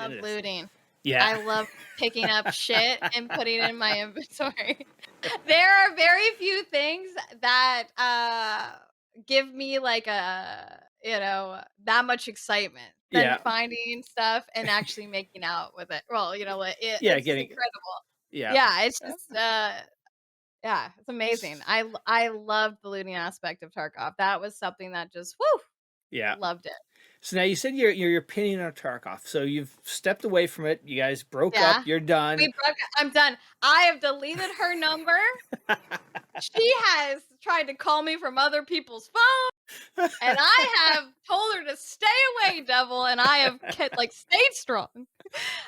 It love is. looting. Yeah. I love picking up shit and putting it in my inventory. There are very few things that, give me, like, that much excitement than Yeah. finding stuff and actually making out with it. Well, like, Yeah, it's getting incredible. yeah. Yeah, it's Uh, just, yeah, it's amazing. s I love the looting aspect of Tarkov. That was something that just whoo, yeah. loved it. So now you said you're pinning on Tarkov. So you've stepped away from it. You guys broke up. Yeah. You're done. We broke I'm done. I have deleted her number. She has tried to call me from other people's phones, and I have told her to stay away, devil, and I have kept like, stayed strong.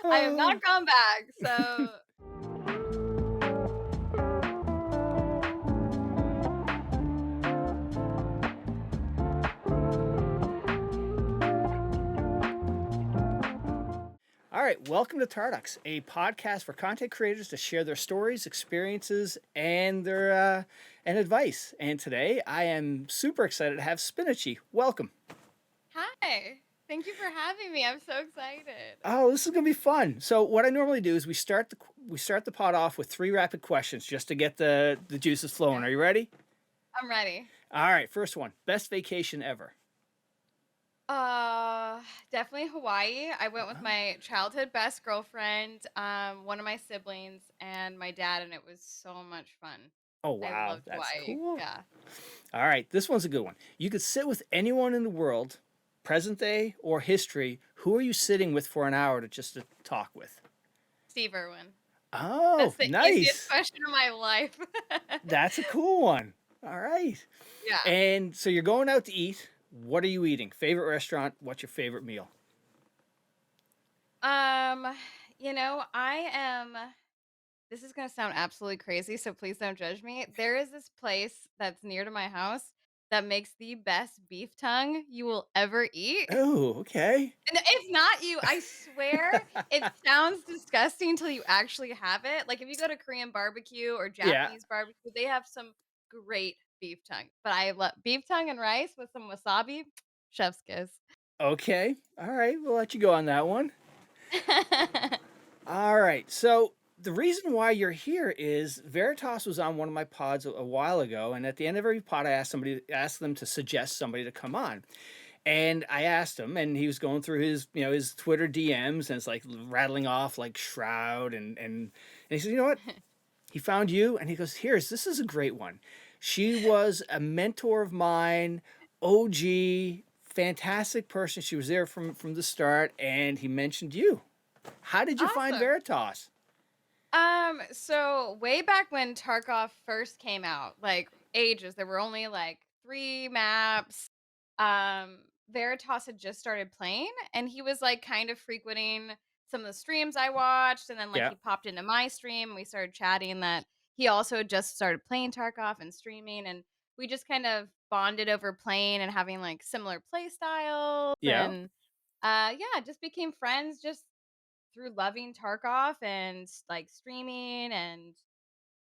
I have not Oh. gone back, so All right, welcome to Tarducks, a podcast for content creators to share their stories, experiences, and their and advice. And today, I am super excited to have Spinachee. Welcome. hi. Thank you for having me. I'm so excited. Oh, this is gonna be fun. So, what I normally do is we start the pod off with three rapid questions just to get the juices flowing. Okay, Are you ready? I'm ready. All right, first one: best vacation ever. Uh, Definitely Hawaii. I went with Oh, my childhood best girlfriend, one of my siblings, and my dad, and it was so much fun. oh I wow, loved that's Hawaii. cool. Yeah. All right, this one's a good one. You could sit with anyone in the world, present day or history. Who are you sitting with for an hour to talk with? Steve Irwin. That's Oh, the easiest nice. question of my life. That's a cool one. All right. Yeah. And so you're going out to eat. What are you eating? Favorite restaurant? What's your favorite meal? Um, I am this is gonna sound absolutely crazy, so please don't judge me. There is this place that's near to my house that makes the best beef tongue you will ever eat. Oh, okay. And it's not you, I swear it sounds disgusting till you actually have it. Like, if you go to Korean barbecue or Yeah. Japanese barbecue, they have some great beef tongue, but I love beef tongue and rice with some wasabi, chef's kiss. Okay. All right. We'll let you go on that one. All right. So the reason why you're here is Veritas was on one of my pods a while ago, and at the end of every pod, I asked them to suggest somebody to come on. And I asked him, and he was going through his Twitter DMs, and it's like rattling off like Shroud, and he said, you know what? He found you, and he goes, this is a great one. She was a mentor of mine, OG, fantastic person. She was there from the start, and he mentioned you. How did you find Awesome. Veritas? So way back when Tarkov first came out, like ages, there were only like 3 maps. Veritas had just started playing and he was like kind of frequenting some of the streams I watched and then like Yeah, he popped into my stream and we started chatting that he also just started playing Tarkov and streaming and we just kind of bonded over playing and having like similar play styles yeah. and yeah, just became friends just through loving Tarkov and, like, streaming and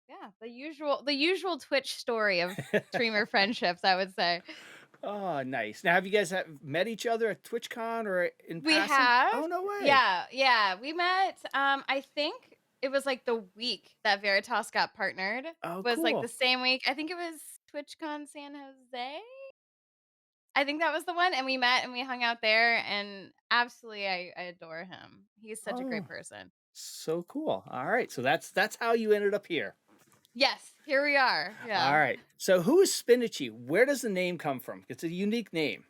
yeah, the usual Twitch story of streamer friendships, I would say. Oh, nice. Now, have you guys met each other at TwitchCon or in We passing? have Oh, no way. yeah, yeah, we met, I think it was, like, the week that Veritas got partnered Oh, was, like, the cool. same week I think it was TwitchCon San Jose? I think that was the one, and we met and we hung out there, and absolutely, I adore him. He's such a great Oh, person. so cool. All right. So that's how you ended up here. Yes, here we are, All yeah. right. So who is Spinachee? Where does the name come from? It's a unique name.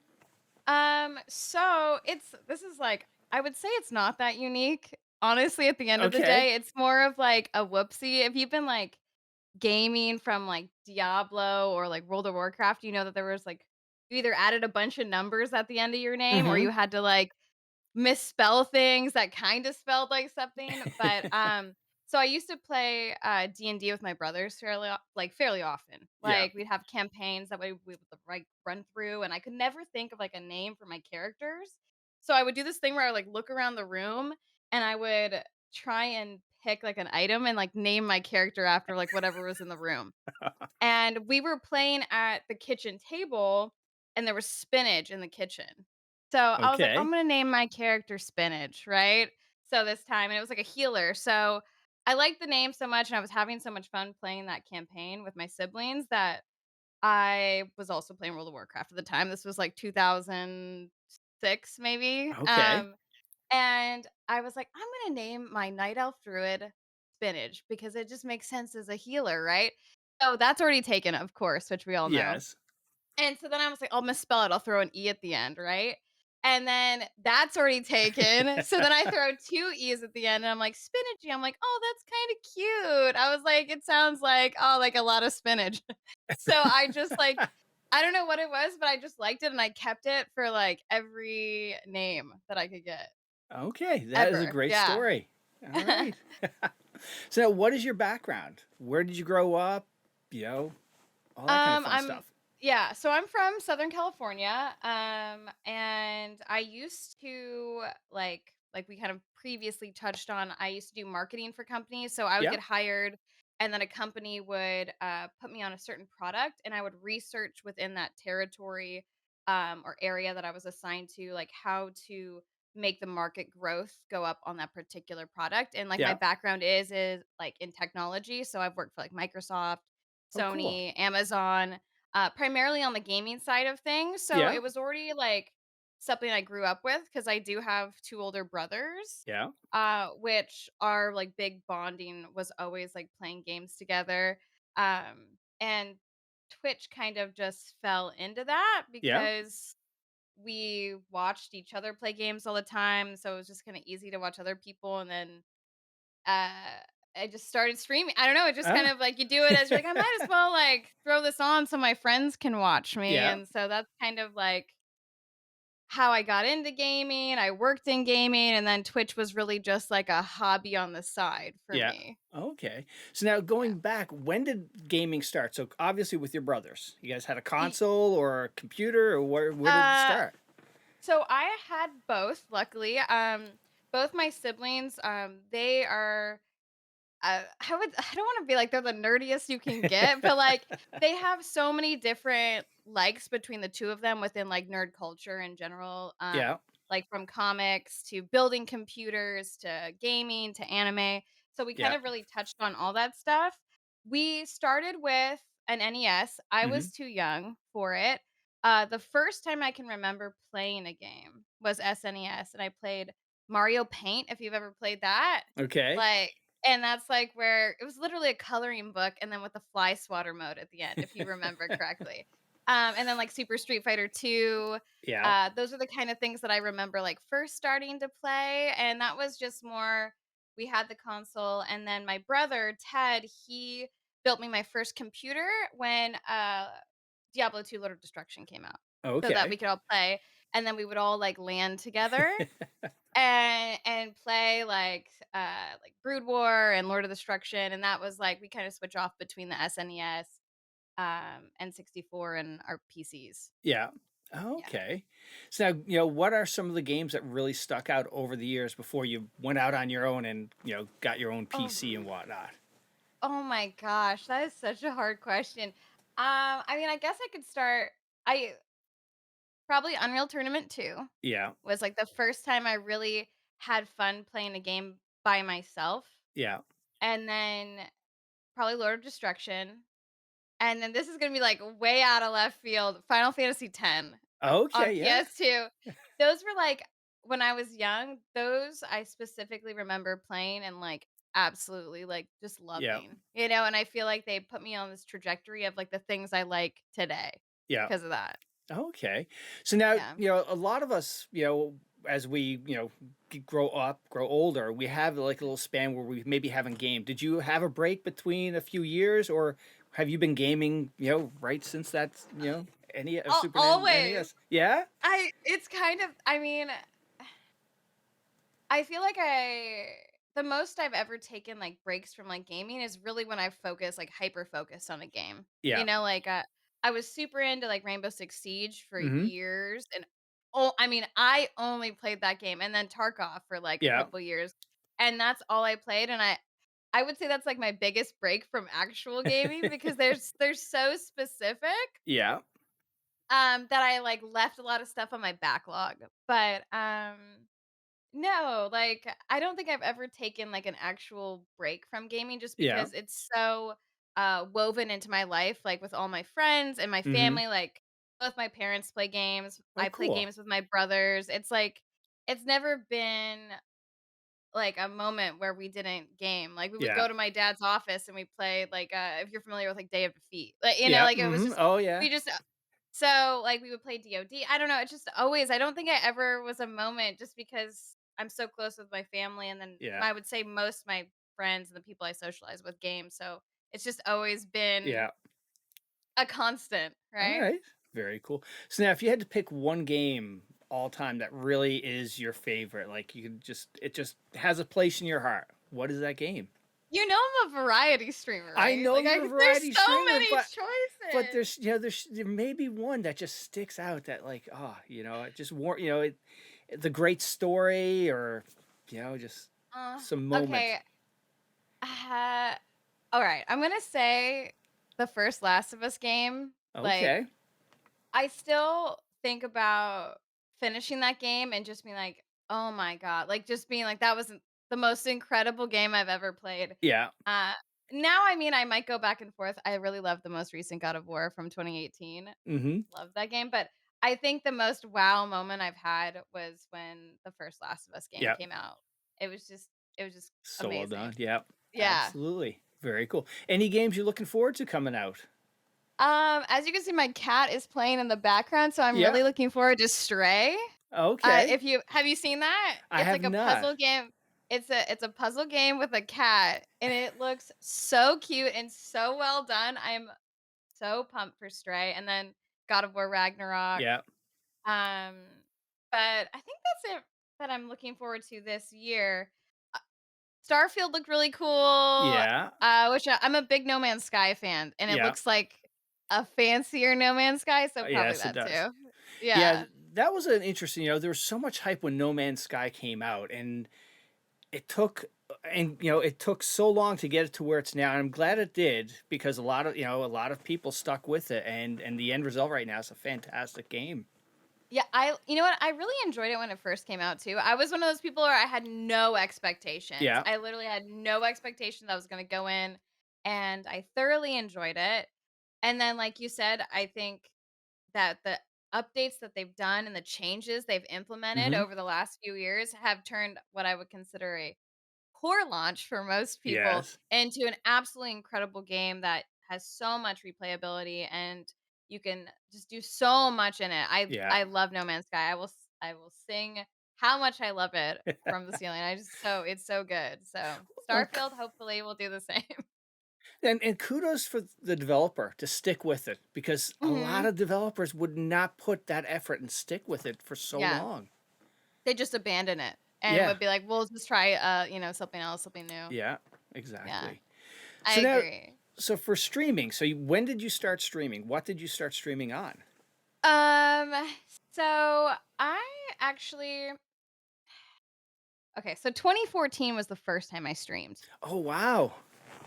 So this is like I would say it's not that unique. Honestly, at the end of the Okay. day, it's more of like a whoopsie. If you've been like gaming from like Diablo or like World of Warcraft, you know that there was like you either added a bunch of numbers at the end of your name or Mm-hmm. you had to like misspell things that kind of spelled like something. But so I used to play D&D with my brothers fairly often. Yeah. Like we'd have campaigns that we would like run through and I could never think of like a name for my characters. So I would do this thing where I would like look around the room and I would try and pick like an item and like name my character after like whatever was in the room. And we were playing at the kitchen table, and there was spinach in the kitchen. So, I was like, "I'm Okay. gonna name my character Spinach," right? So this time, and it was like a healer. So I liked the name so much, and I was having so much fun playing that campaign with my siblings that I was also playing World of Warcraft at the time. This was like 2006, maybe. Okay. And I was like, I'm gonna name my night elf druid Spinach because it just makes sense as a healer, right? So that's already taken, of course, which we all know. Yes. And so then I was like, I'll misspell it. I'll throw an E at the end, right? And then that's already taken. So then I throw two E's at the end and I'm like, spinachy. I'm like, oh, that's kind of cute. I was like, it sounds like, oh, like a lot of spinach. So I just like, I don't know what it was, but I just liked it and I kept it for like every name that I could get Okay, that is a ever. great Yeah. story. All right. So, what is your background? Where did you grow up? You know, all that kind of fun I'm stuff. yeah, so I'm from Southern California, and I used to like we kind of previously touched on, I used to do marketing for companies, so I would Yeah. get hired and then a company would put me on a certain product and I would research within that territory or area that I was assigned to, like how to make the market growth go up on that particular product. And like my Yeah. background is like in technology, so I've worked for like Microsoft, Oh, cool. Sony, Amazon, primarily on the gaming side of things. So Yeah. it was already like something I grew up with because I do have two older brothers, Yeah. which are like big bonding was always like playing games together. And Twitch kind of just fell into that Yeah. because we watched each other play games all the time. So it was just kind of easy to watch other people. And then uh, I just started streaming. I don't know, it just kind Ah. of like you do it as you're like, "I might as well, like, throw this on so my friends can watch me," Yeah. and so that's kind of, like, how I got into gaming. I worked in gaming, and then Twitch was really just, like, a hobby on the side for Yeah. me. Okay. So now Yeah. going back, when did gaming start? So obviously with your brothers, you guys had a E console or a computer, or where did it uh, start? so I had both, luckily. Both my siblings, they are I don't wanna be like they're the nerdiest you can get, but, like, they have so many different likes between the 2 of them within, like, nerd culture in general, Yeah. like, from comics to building computers to gaming to anime, so we kind Yeah. of really touched on all that stuff. We started with an NES. I Hmm. was too young for it. The first time I can remember playing a game was SNES, and I played Mario Paint, if you've ever played that. Okay. Like and that's, like, where it was literally a coloring book and then with the fly swatter mode at the end, if you remember correctly. And then, like, Super Street Fighter 2, Yeah. those are the kind of things that I remember, like, first starting to play, and that was just more we had the console, and then my brother, Ted, he built me my first computer when, Diablo 2: Lord of Destruction came out so that we Okay. could all play, and then we would all, like, LAN together and play like Brood War and Lord of Destruction, and that was like we kind of switch off between the SNES, N64, and our PCs. Yeah. Yeah. Okay. So now, what are some of the games that really stuck out over the years before you went out on your own and, got your own Oh, PC and whatnot? oh my gosh, that is such a hard question. I mean, I guess I could start. I probably Unreal Tournament 2 Yeah. was like the first time I really had fun playing a game by myself, Yeah. and then probably Lord of Destruction. And then this is gonna be, like, way out of left field, Final Fantasy X on Okay. Yeah. PS2. Those were, like when I was young, those I specifically remember playing and, like, absolutely, like, just Yeah. loving, and I feel like they put me on this trajectory of, like, the things I like today Yeah. because of that. Okay. So now, Yeah. a lot of us, as we, grow up, grow older, we have like a little span where we maybe haven't gamed. Did you have a break between a few years, or have you been gaming, right since that, any Always. NES? Yeah? I it's kind of I mean I feel like the most I've ever taken, like, breaks from, like, gaming is really when I focus, like, hyper focused on a game. Yeah. Like, I was super into, like, Rainbow Six Siege for Hmm. years, and oh, I mean, I only played that game, and then Tarkov for, like, a Yeah. couple years, and that's all I played, and I would say that's, like, my biggest break from actual gaming because they're so specific, Yeah. that I, like, left a lot of stuff on my backlog, but, No, like, I don't think I've ever taken, like, an actual break from gaming just Yeah. because it's so, woven into my life, like, with all my friends and my Mhm. family, like, both my parents play games, Oh, I play cool. games with my brothers, it's like it's never been, like, a moment where we didn't game, like, we would Yeah. go to my dad's office and we played, like, if you're familiar with, like, Day of Defeat, Yeah. like, it was Mhm. just Oh, yeah. we just so, like, we would play DOD. I don't know, it's just always I don't think I ever was a moment just because I'm so close with my family, and then Yeah. I would say most my friends and the people I socialize with games, so it's just always been Yeah. a constant, All right? right. Very cool. So now if you had to pick one game all time that really is your favorite, like you could just it just has a place in your heart. What is that game? You know I'm a variety streamer, I right? know Like, you're a there's variety so streamer, many but choices. there may be one that just sticks out that like, oh, it just the great story or just some moment. Okay, uh, alright, I'm gonna say the first Last of Us game, like Okay. I still think about finishing that game and just being like, "Oh my god," like, just being like, "That was the most incredible game I've ever played." Yeah. Uh, Now, I mean, I might go back and forth. I really love the most recent God of War from 2018. Mhm. Love that game, but I think the most wow moment I've had was when the first Last of Us game Yeah. came out. It was just it was just So well done. amazing. Yep. Yeah. Absolutely. Very cool. Any games you're looking forward to coming out? As you can see, my cat is playing in the background, so I'm Yeah. really looking forward to Stray. Okay. If you have you seen that? I It's have like a not. puzzle game. It's a puzzle game with a cat, and it looks so cute and so well done. I'm so pumped for Stray, and then God of War Ragnarok. Yeah. Um, but I think that's it that I'm looking forward to this year. Uh, Starfield looked really cool, Yeah. I'm a big No Man's Sky fan, and it Yeah. looks like a fancier No Man's Sky, so probably Yes, it that does. too. Yeah, Yeah. that was an interesting, there was so much hype when No Man's Sky came out and it took it took so long to get it to where it's now. And I'm glad it did because a lot of people stuck with it and the end result right now is a fantastic game. Yeah, I you know what? I really enjoyed it when it first came out too. I was one of those people where I had no expectations. Yeah. I literally had no expectations I was gonna go in, and I thoroughly enjoyed it. And then, like you said, I think that the updates that they've done and the changes they've implemented Mhm. over the last few years have turned what I would consider a poor launch for most people Yes. into an absolutely incredible game that has so much replayability and you can just do so much in it. Yeah. I love No Man's Sky. I will sing how much I love it from the ceiling. I just so it's so good. So Well, Starfield hopefully will do the same. and kudos for the developer to stick with it because a lot Mhm. of developers would not put that effort and stick with it for so Yeah. long. They just abandon it and Yeah. would be like, "We'll just try something else, something new." Yeah, Yeah. exactly. I So now, agree. for streaming, when did you start streaming? What did you start streaming on? Um so I actually Okay, so 2014 was the first time I streamed. Oh, wow.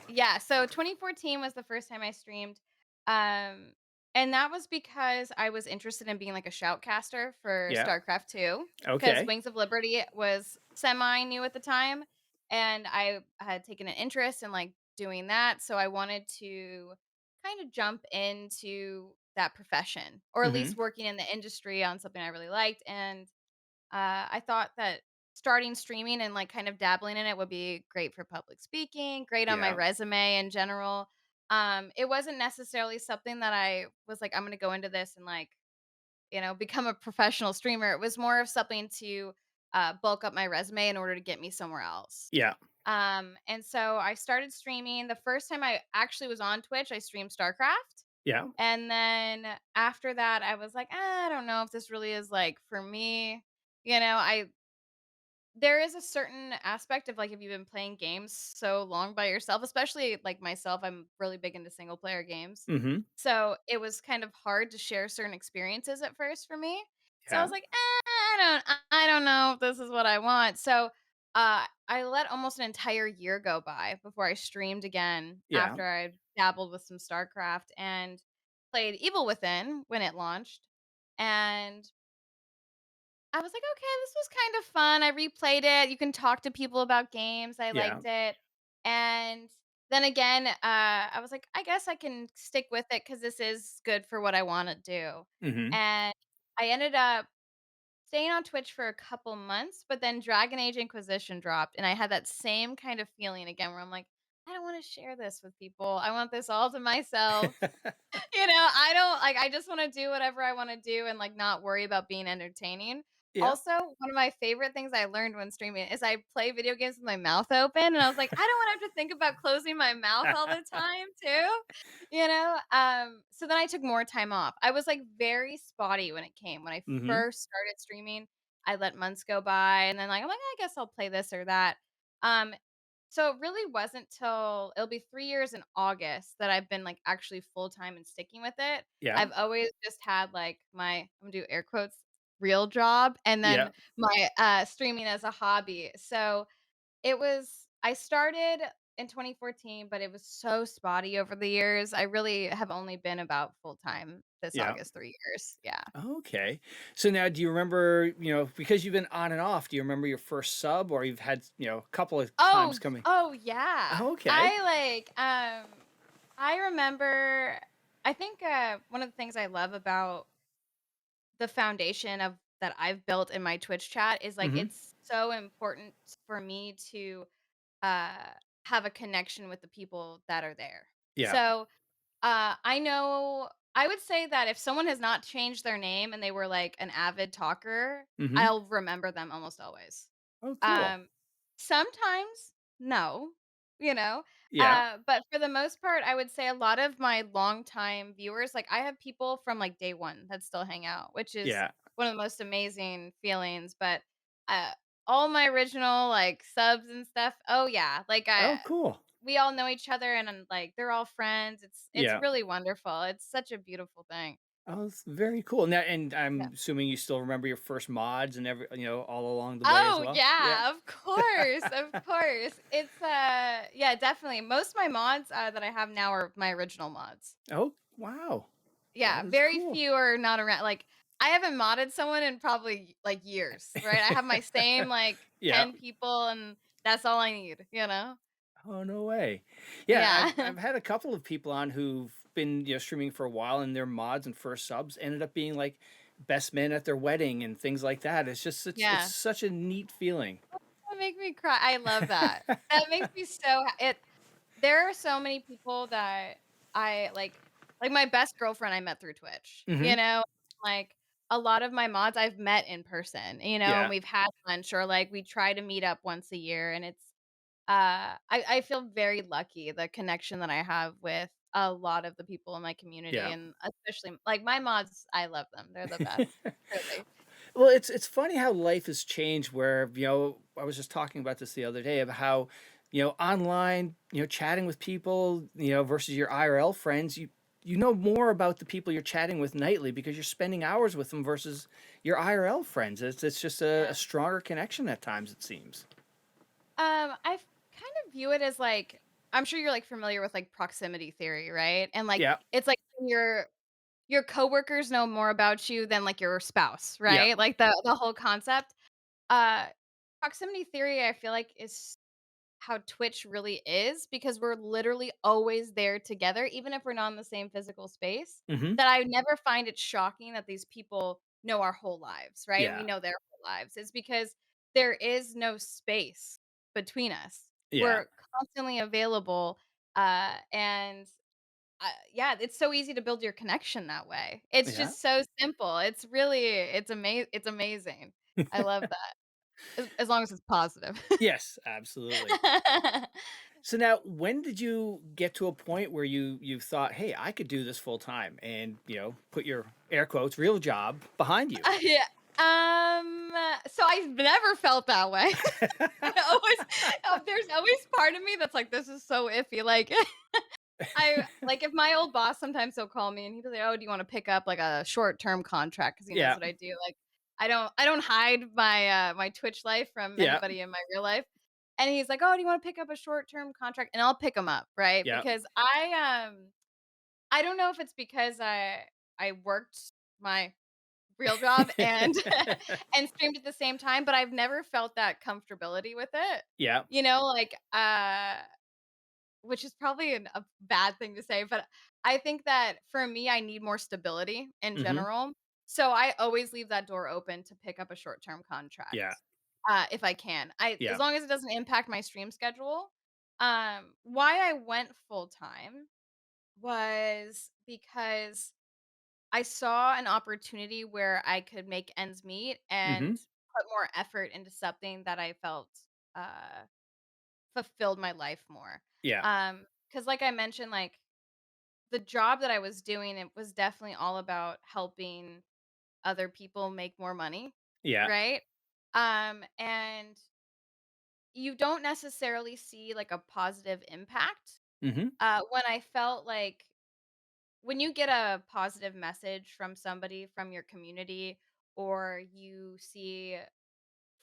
Yeah, so 2014 was the first time I streamed. Um, and that was because I was interested in being like a shoutcaster for Yeah. StarCraft 2, because Okay. Wings of Liberty was semi new at the time. And I had taken an interest in like doing that. So I wanted to kind of jump into that profession or at Mhm. least working in the industry on something I really liked. And I thought that starting streaming and like kind of dabbling in it would be great for public speaking, great on my Yeah. resume in general. It wasn't necessarily something that I was like, I'm going to go into this and like, become a professional streamer. It was more of something to bulk up my resume in order to get me somewhere else. Yeah. And so I started streaming. The first time I actually was on Twitch, I streamed StarCraft. Yeah. And then after that, I was like, I don't know if this really is like for me. I there is a certain aspect of, like, if you've been playing games so long by yourself, especially, like, myself, I'm really big into single player games. Mhm. So, it was kind of hard to share certain experiences at first for me. So, I was Yeah. like, I don't know if this is what I want." So, I let almost an entire year go by before I streamed again Yeah. after I dabbled with some StarCraft and played Evil Within when it launched, and I was like, "Okay, this was kind of fun." I replayed it. You can talk to people about games. I Yeah. liked it. And then again, I was like, "I guess I can stick with it because this is good for what I wanna do." Mhm. And I ended up staying on Twitch for a couple months, but then Dragon Age Inquisition dropped, and I had that same kind of feeling again where I'm like, "I don't wanna share this with people. I want this all to myself." I don't like, I just wanna do whatever I wanna do and, like, not worry about being entertaining. Yeah. Also, one of my favorite things I learned when streaming is I play video games with my mouth open, and I was like, "I don't wanna have to think about closing my mouth all the time too," So then I took more time off. I was, like, very spotty when it came. When I Mhm. first started streaming, I let months go by, and then, like, I'm like, "I guess I'll play this or that." Um, so it really wasn't till it'll be 3 years in August that I've been, like, actually full-time and sticking with it. Yeah. I've always just had, like, my I'm gonna do air quotes, "real job," and Yeah. then my, streaming as a hobby. So I started in 2014, but it was so spotty over the years. I really have only been about full-time this Yeah. August, 3 years. Yeah. Okay. So now do you remember, because you've been on and off, do you remember your first sub or you've had, a couple of times coming? Yeah. Okay. I remember I think, one of the things I love about the foundation of that I've built in my Twitch chat is, like, Mhm. it's so important for me to, uh, have a connection with the people that are there. Yeah. So, I know I would say that if someone has not changed their name and they were, like, an avid talker, Mhm. I'll remember them almost always. Oh, cool. Um, Sometimes, no, you know? Yeah. But for the most part, I would say a lot of my longtime viewers, like, I have people from, like, day 1 that still hang out, which is Yeah. one of the most amazing feelings, but, uh, all my original, like, subs and stuff, oh, yeah, like, Oh, I cool. we all know each other and, like, they're all friends. It's Yeah. really wonderful. It's such a beautiful thing. Oh, it's very cool. Now, and Yeah. I'm assuming you still remember your first mods and all along the way as Oh, well? Yeah. yeah, of course, of course. Yeah, definitely. Most of my mods, that I have now are my original mods. Oh, wow. Yeah, That is very cool. few are not around, like, I haven't modded someone in probably, like, years, right? I have my same, like, Yeah. 10 people, and that's all I need, you know? Oh, no way. Yeah, Yeah. I've had a couple of people on who've been, streaming for a while and their mods and first subs ended up being like best men at their wedding and things like that. It's Yeah. such a neat feeling. That make me cry. I love that. That makes me so there are so many people that I like my best girlfriend I met through Twitch, Mhm. Like, a lot of my mods I've met in person, and Yeah. we've had lunch or, like, we try to meet up once a year, and I feel very lucky the connection that I have with a lot of the people in my community, Yeah. and especially like, my mods, I love them. They're the best, really. Well, it's funny how life has changed where, I was just talking about this the other day of how, online, chatting with people, versus your IRL friends, you know more about the people you're chatting with nightly because you're spending hours with them versus your IRL friends. It's just a Yeah. stronger connection at times, it seems. I kind of view it as like I'm sure you're like familiar with like proximity theory, right? And like Yeah. it's like when your coworkers know more about you than like your spouse, Yeah. right? Like the whole concept. Uh Proximity theory I feel like is how Twitch really is because we're literally always there together, even if we're not in the same physical space. Mhm. That I never find it shocking that these people know our whole lives, right? And we Yeah. know their whole lives. It's because there is no space between us. Yeah. We're constantly available, and yeah, it's so easy to build your connection that way. It's Yeah. just so simple. It's amazing. I love that as long as it's positive. Yes, absolutely. So now, when did you get to a point where you thought, "Hey, I could do this full time," and put your air quotes real job behind you? Yeah. So I've never felt that way. I always there's always part of me that's like, "This is so iffy." Like, if my old boss sometimes he'll call me and he'll be like, "Oh, do you wanna pick up, like, a short-term contract?" Because he knows Yeah. what I do. Like, I don't hide my Twitch life from Yeah. anybody in my real life. And he's like, "Oh, do you wanna pick up a short-term contract?" And I'll pick 'em up, right? Yeah. Because I don't know if it's because I worked my real job and and streamed at the same time, but I've never felt that comfortability with it. Yeah. You know, like, which is probably a bad thing to say, but I think that for me, I need more stability in Mhm. general. So I always leave that door open to pick up a short-term contract, Yeah. if I can. As Yeah. long as it doesn't impact my stream schedule. Why I went full-time was because I saw an opportunity where I could make ends meet and Mhm. put more effort into something that I felt, uh fulfilled my life more. Yeah. Because like I mentioned, like, the job that I was doing, it was definitely all about helping other people make more money, Yeah. right? And you don't necessarily see, like, a positive impact, Mhm. when I felt like when you get a positive message from somebody from your community or you see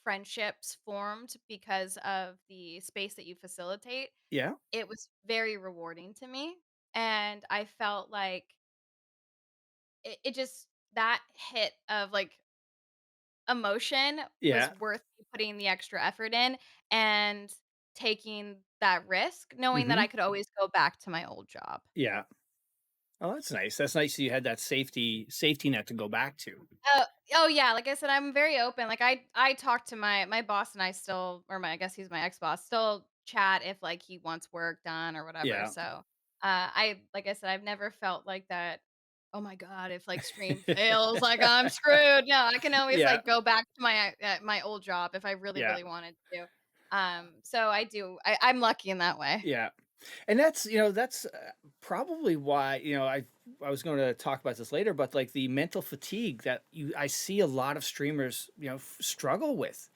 friendships formed because of the space that you facilitate. Yeah. It was very rewarding to me, and I felt like it just that hit of, like, emotion was Yeah. worth me putting the extra effort in and taking that risk, knowing that I Mhm. could always go back to my old job. Yeah. Oh, that's nice. That's nice that you had that safety net to go back to. Oh oh, yeah, like I said, I'm very open, like, I talk to my boss and I still or my I guess he's my ex-boss, still chat if, like, he wants work done or whatever, Yeah. so, I like I said, I've never felt like that, "Oh my god, if, like, stream fails, like, I'm screwed." No, I can always, Yeah. like, go back to my old job if I really, Yeah. really wanted to. So I'm lucky in that way. Yeah. And that's probably why, I was going to talk about this later, but like the mental fatigue that I see a lot of streamers, struggle with.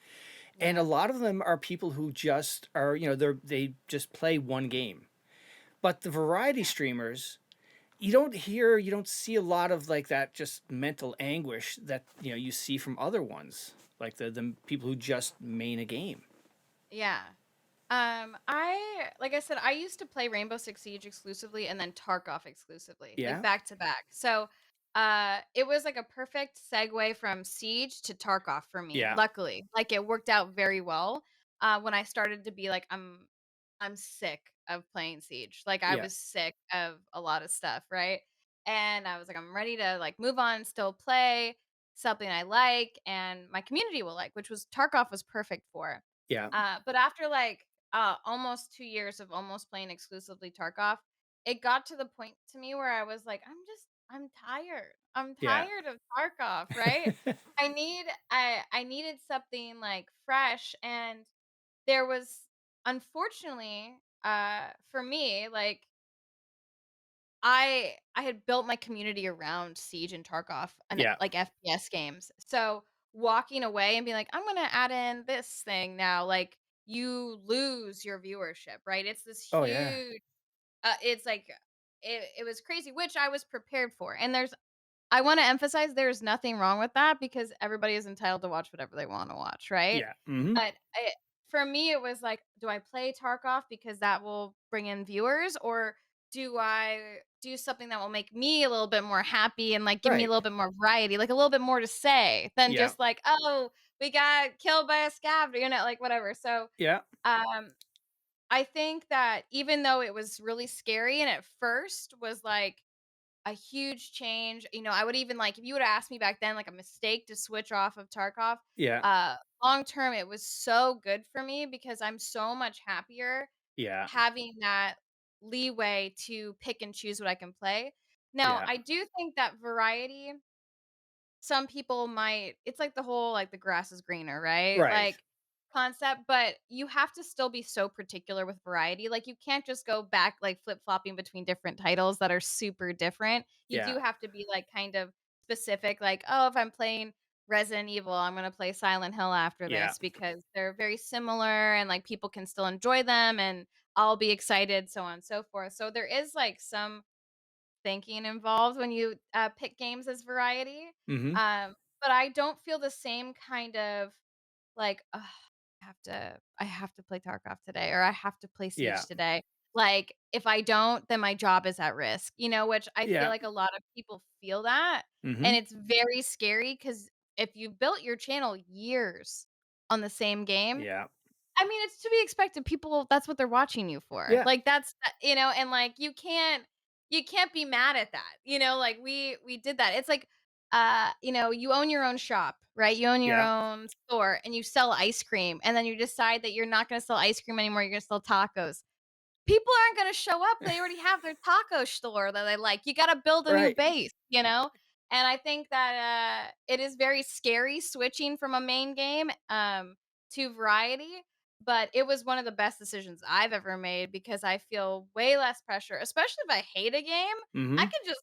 And a Yeah, lot of them are people who just are, they just play one game. But the variety yeah. streamers, you don't see a lot of like that just mental anguish that, you see from other ones, like the people who just main a game. Yeah. I like I said, I used to play Rainbow Six Siege exclusively and then Tarkov exclusively, like Yeah. back to back. So, it was like a perfect segue from Siege to Tarkov for me. Yeah. Luckily, like it worked out very well. When I started to be like, I'm sick of playing Siege. Like I Yeah. was sick of a lot of stuff, right? And I was like, I'm ready to like move on, still play something I like and my community will like, which was Tarkov was perfect for. Yeah. But after like almost 2 years of almost playing exclusively Tarkov, it got to the point to me where I was like, I'm tired. I'm Yeah. tired of Tarkov, right? I needed something like fresh and there was unfortunately for me like I had built my community around Siege and Tarkov and Yeah. like FPS games. So walking away and being like, I'm gonna add in this thing now, like you lose your viewership, right? It's this Oh yeah. huge it's like it was crazy, which I was prepared for. And I want to emphasize there's nothing wrong with that because everybody is entitled to watch whatever they want to watch, right? Yeah. Mhm. But for me, it was like, do I play Tarkov because that will bring in viewers, or do I do something that will make me a little bit more happy and like give me a Right. little bit more variety, like a little bit more to say than Yeah. just like, oh, we got killed by a scav, like whatever. So, Yeah. um, I think that even though it was really scary and at first was like a huge change. I would even like if you would have asked me back then, like a mistake to switch off of Tarkov, Yeah. long term, it was so good for me because I'm so much happier Yeah. having that leeway to pick and choose what I can play. Now, Yeah. I do think that variety some people might it's like the whole, like, the grass is greener, right? Right. Like, concept, but you have to still be so particular with variety, like, you can't just go back, like, flip-flopping between different titles that are super different. You do Yeah. have to be, like, kind of specific, like, "Oh, if I'm playing Resident Evil, I'm gonna play Silent Hill after Yeah. this because they're very similar and, like, people can still enjoy them, and I'll be excited," so on and so forth. So there is, like, some thinking involved when you, pick games as variety, Mhm. but I don't feel the same kind of, like, "Ugh, I have to play Tarkov today," or "I have to play Yeah. Siege today." Like, if I don't, then my job is at risk, which I feel Yeah. like a lot of people feel that, and Mhm. it's very scary because if you built your channel years on the same game, Yeah. I mean, it's to be expected. People, that's what they're watching you for. Yeah. Like and like you can't be mad at that. Like we did that. It's like you own your own shop, right? You own your Yeah. own store and you sell ice cream and then you decide that you're not going to sell ice cream anymore, you're going to sell tacos. People aren't gonna show up, they already have their taco store that they like. You gotta build a new Right. base, you know? And I think that, it is very scary switching from a main game, to variety, but it was one of the best decisions I've ever made because I feel way less pressure, especially if I hate a game, I Mhm. can just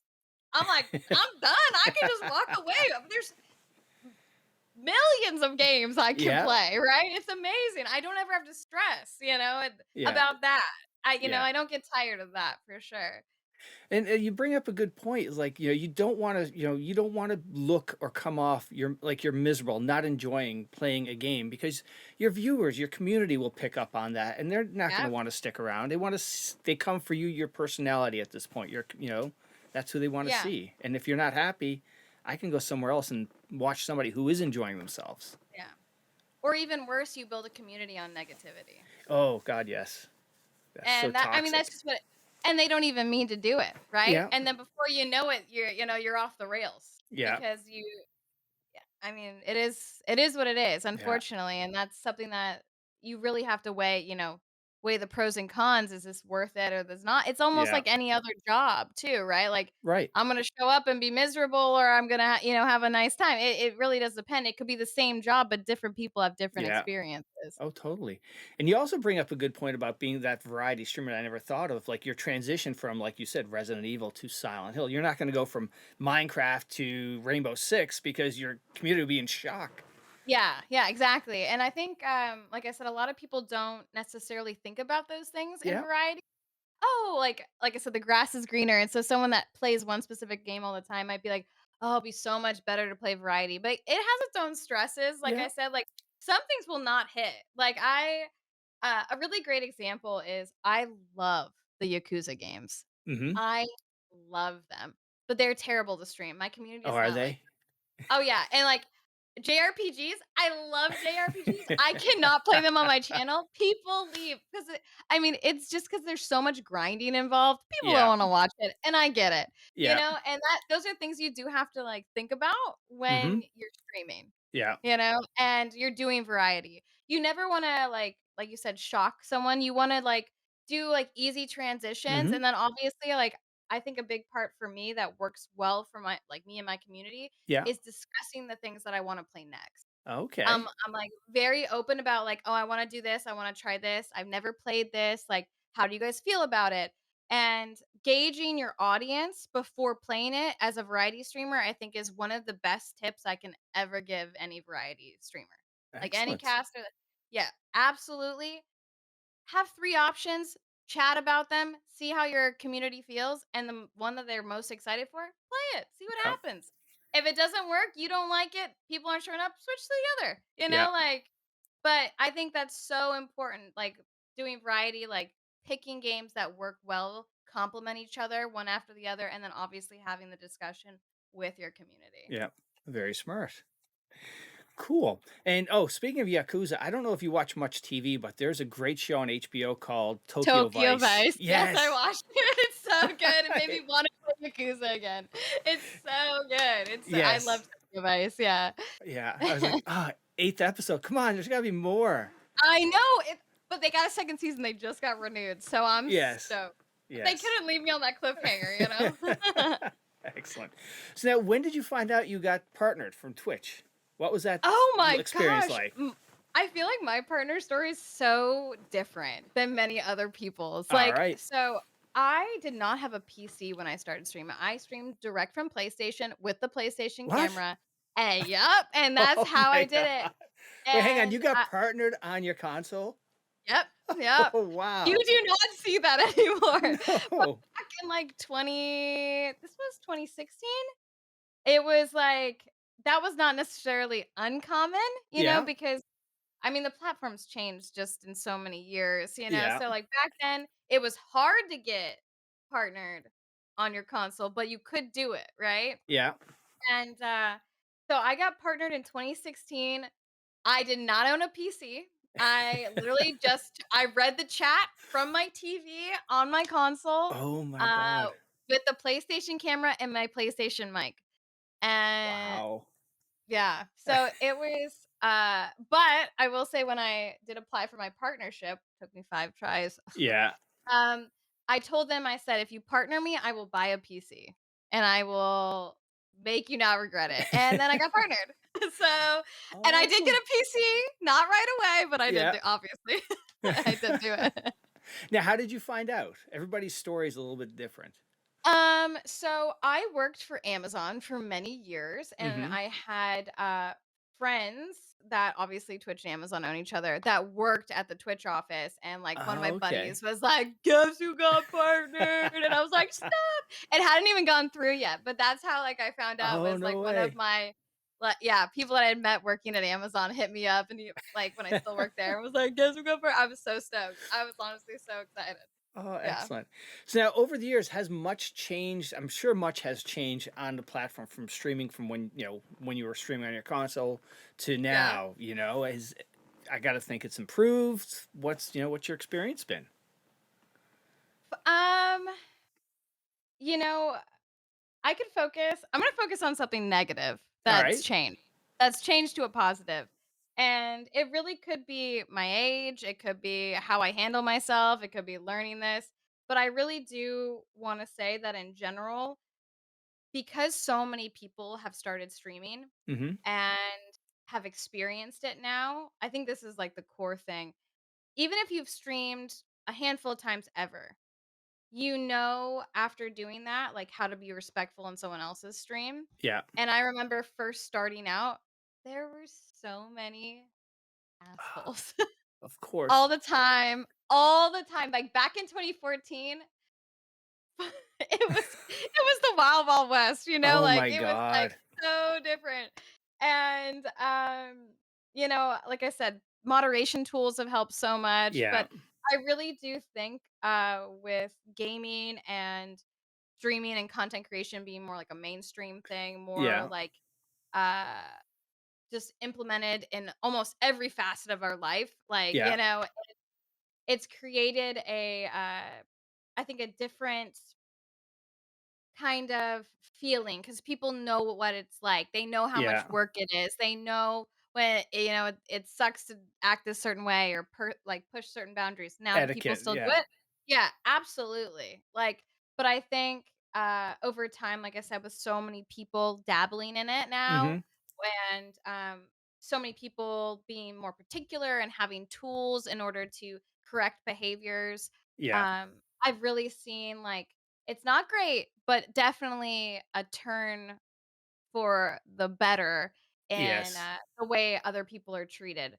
I'm like, "I'm done, I can just walk away." There's millions of games I can Yeah. play, right? It's amazing. I don't ever have to stress, Yeah. about that. Yeah. I don't get tired of that for sure. And you bring up a good point. It's like, you don't want to, you don't want to look or come off you're miserable, not enjoying playing a game because your viewers, your community will pick up on that and they're not going to Yep. want to stick around. They want they come for you, your personality at this point. That's who they want to Yeah, see. And if you're not happy, I can go somewhere else and watch somebody who is enjoying themselves. yeah. Or even worse, you build a community on negativity. Oh God, yes. That's so And that I mean, that's toxic. just what and they don't even mean to do it, right? Yeah. And then before you know it, you're off the rails Yeah. because yeah, I mean, it is what it is, Yeah. unfortunately, and that's something that you really have to weigh the pros and cons. Is this worth it or does not? It's almost Yeah. like any other job too, right? Like Right. I'm gonna show up and be miserable, or I'm gonna have a nice time. It really does depend. It could be the same job, but different people have different Yeah. experiences. Oh, totally. And you also bring up a good point about being that variety streamer that I never thought of, like your transition from, like you said, Resident Evil to Silent Hill. You're not going to go from Minecraft to Rainbow Six because your community will be in shock. Yeah, yeah, exactly. And I think, like I said, a lot of people don't necessarily think about those things in Yeah. variety. Oh, like I said, the grass is greener, and so someone that plays one specific game all the time might be like, "Oh, it'd be so much better to play variety." But it has its own stresses. Like Yeah. I said, like some things will not hit. A really great example is I love the Yakuza games. Mm-hmm. I love them, but they're terrible to stream. My community Oh, does are not like. they? Oh yeah, and like JRPGs, I love JRPGs. I cannot play them on my channel. People leave because I mean, it's just because there's so much grinding involved. People don't Yeah. wanna watch it, and I get it, Yeah. and those are things you do have to, like, think about Mm-hmm. when you're streaming, Yeah. and you're doing variety. You never wanna, like you said, shock someone. You wanna, like, do, like, easy transitions, Mm-hmm. and then obviously, like, I think a big part for me that works well for me and my community Yeah. is discussing the things that I wanna play next. Okay. I'm, like, very open about, like, "Oh, I wanna do this, I wanna try this, I've never played this, like, how do you guys feel about it?" And gauging your audience before playing it as a variety streamer, I think is one of the best tips I can ever give any variety streamer. Like, any Excellent. caster. Yeah, absolutely. Have 3 options, chat about them, see how your community feels, and the one that they're most excited for, play it, see what Yeah. happens. If it doesn't work, you don't like it, people aren't showing up, switch to the other, Yeah. but I think that's so important, like, doing variety, like, picking games that work well, complement each other one after the other, and then obviously having the discussion with your community. Yeah. Very smart. Cool. And oh, speaking of Yakuza, I don't know if you watch much TV, but there's a great show on HBO called Tokyo Tokyo Vice. Vice. Yes, I Yes. watched it. It's so good. It made me wanna play Yakuza again. It's so good. I love Yes. Tokyo Vice, yeah. Yeah. I was like, ah, eighth episode. Come on, there's gotta be more. I know it, but they got a 2nd season, they just got renewed, so I'm Yes. stoked. They Yes. couldn't leave me on that cliffhanger. Excellent. So now when did you find out you got partnered from Twitch? What was that Oh my experience gosh. like? I feel like my partner story is so different than many other people's. All Like, right. so I did not have a PC when I started streaming. I streamed direct from PlayStation with the PlayStation What? camera. And yep, and that's Oh how my I did it. God. Wait, hang on. You And got partnered on your console? yep, yep. Oh, You wow. do not see that anymore. But No. back in like this was 2016. It was like that was not necessarily uncommon, Yeah. because I mean, the platform's changed just in so many years, Yeah. so, like, back then, it was hard to get partnered on your console, but you could do it, right? Yeah. And, so I got partnered in 2016. I did not own a PC. I literally just I read the chat from my TV on my console, Oh my uh, god. with the PlayStation camera and my PlayStation mic, and Wow. yeah, so it was, but I will say when I did apply for my partnership, took me 5 tries, Yeah. um, I told them, I said, "If you partner me, I will buy a PC, and I will make you not regret it," and then I got partnered. So and I did get Oh. a PC, not right away, but I did Yeah. do obviously. I did do it. Now, how did you find out? Everybody's story is a little bit different. So I worked for Amazon for many years, and Mhm. I had friends that obviously Twitch and Amazon own each other that worked at the Twitch office, and like one of my Oh, okay. buddies was like, "Guess who got partnered?" And I was like, "Stop!" It hadn't even gone through yet, but that's how like I found out Oh, was like no one of way. my like yeah people that I had met working at Amazon hit me up, and like when I still worked there, was like, "Guess who got partnered?" I was so stoked. I was honestly so excited. Oh, Yeah. excellent. So now over the years, has much changed? I'm sure much has changed on the platform from streaming from when, when you were streaming on your console to Yeah. now, is I got to think it's improved. What's your experience been? Um, you know, I'm gonna focus on something negative All that's right. changed. That's changed to a positive. And it really could be my age, it could be how I handle myself, it could be learning this. But I really do want to say that in general, because so many people have started streaming Mhm. and have experienced it now, I think this is like the core thing. Even if you've streamed a handful of times ever, after doing that, like, how to be respectful in someone else's stream, Yeah. and I remember first starting out, there were so many assholes Of course. all the time, like, back in 2014, it was the Wild Wild West, Oh like, my it was, like, god. so different, and, like I said, moderation tools have helped so much, Yeah. but I really do think, with gaming and streaming and content creation being more like a mainstream thing, more Yeah. like, uh, just implemented in almost every facet of our life, like, Yeah. it's created I think a different kind of feeling because people know what it's like. They know how much Yeah. work it is. They know when, it sucks to act a certain way or like push certain boundaries. Now, do people Etiquette. still do Yeah. it? Yeah, absolutely. Like, but I think over time, like I said, with so many people dabbling in it now, Mhm. and so many people being more particular and having tools in order to correct behaviors, Yeah. I've really seen like it's not great, but definitely a turn for the better in, Yes. the way other people are treated.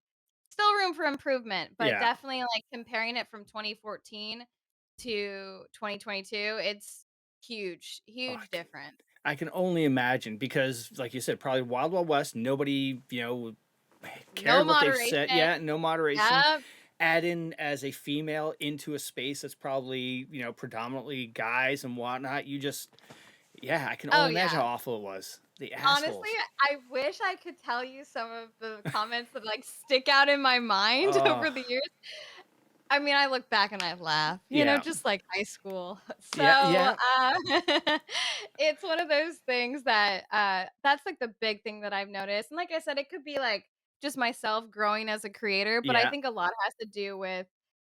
Still room for improvement, but Yeah. definitely, like, comparing it from 2014 to 2022, it's huge, Oh, huge difference. I can only imagine because, like you said, probably Wild Wild West. Nobody, No cared what they've said. moderation. Yeah, no moderation. Yep. Add in as a female into a space that's probably predominantly guys and whatnot. Yeah, I can Oh, only imagine yeah. how awful it was. The Honestly, assholes. I wish I could tell you some of the comments that, like, stick out in my mind Oh, over the years. I mean, I look back and I laugh, yeah, just like high school. So, yeah, yeah, it's one of those things that, that's, like, the big thing that I've noticed, and like I said, it could be, like, just myself growing as a creator, but I yeah, think a lot has to do with,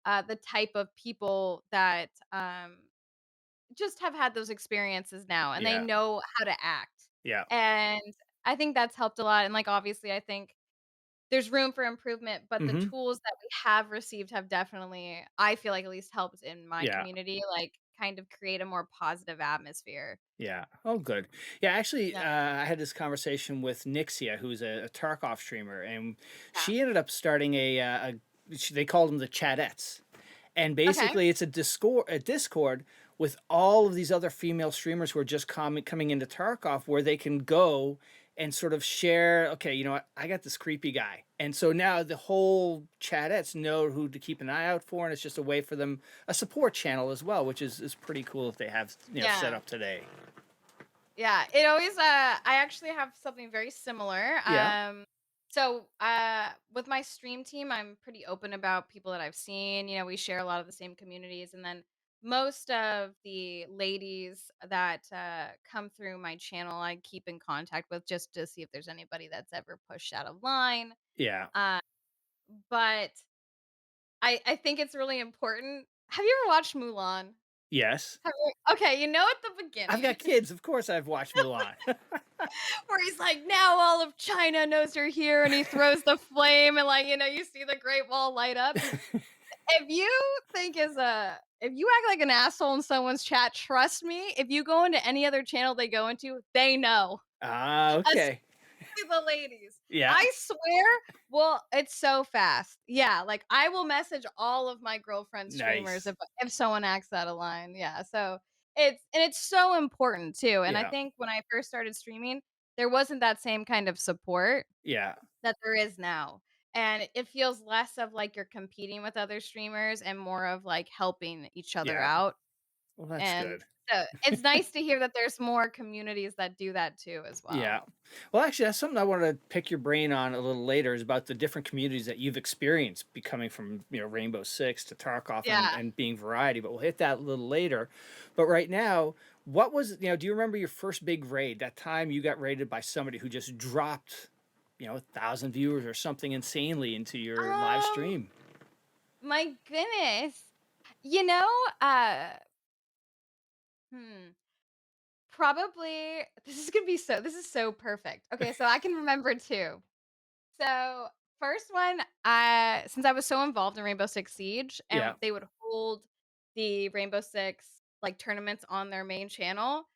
the type of people that, just have had those experiences now, and they yeah, know how to act, yeah. and I think that's helped a lot, and, like, obviously, I think there's room for improvement, but the Hmm. tools that we have received have definitely, I feel like, at least helped in my Yeah. community, like, kind of create a more positive atmosphere. Yeah. Oh, good. Yeah, actually, Yeah, I had this conversation with Nixia, who's a Tarkov streamer, and yeah. she ended up starting they called them the Chaddettes, and Okay. basically it's a Discord with all of these other female streamers who are just coming into Tarkov, where they can go and sort of share, okay, you know what, I got this creepy guy. And so now the whole Chaddettes know who to keep an eye out for, and it's just a way for them, a support channel as well, which is pretty cool if they have, set Yeah. up today. Yeah, it always I actually have something very similar. Yeah. With my stream team, I'm pretty open about people that I've seen. We share a lot of the same communities, and then most of the ladies that come through my channel, I keep in contact with just to see if there's anybody that's ever pushed out of line. Yeah. Uh, but I think it's really important. Have you ever watched Mulan? Yes. Okay, at the I've beginning. got kids. Of course I've watched Mulan. Where he's like, "Now all of China knows you're here," and he throws the flame and, like, you see the Great Wall light up. If you if you act like an asshole in someone's chat, trust me, if you go into any other channel they go into, they know. Ah, okay. Especially the ladies. Yeah. I swear, well, it's so fast. Yeah, like, I will message all of my girlfriend streamers Nice. if someone acts out of line, yeah, so it's so important too, and I Yeah. think when I first started streaming, there wasn't that same kind of support Yeah. that there is now, and it feels less of, like, you're competing with other streamers and more of, like, helping each other Yeah. out, Well, that's and good. so it's nice to hear that there's more communities that do that too as well. Yeah. Well, actually, that's something I want to pick your brain on a little later is about the different communities that you've experienced becoming from, Rainbow Six to Tarkov Yeah. and being variety, but we'll hit that a little later. But right now, what was, do you remember your first big raid, that time you got raided by somebody who just dropped, 1,000 viewers or something insanely into your live Um, stream? my goodness. You know, uh, hmm, probably this is so perfect. Okay, so I can remember 2. So, first one, since I was so involved in Rainbow Six Siege and Yeah. they would hold the Rainbow Six, like, tournaments on their main channel,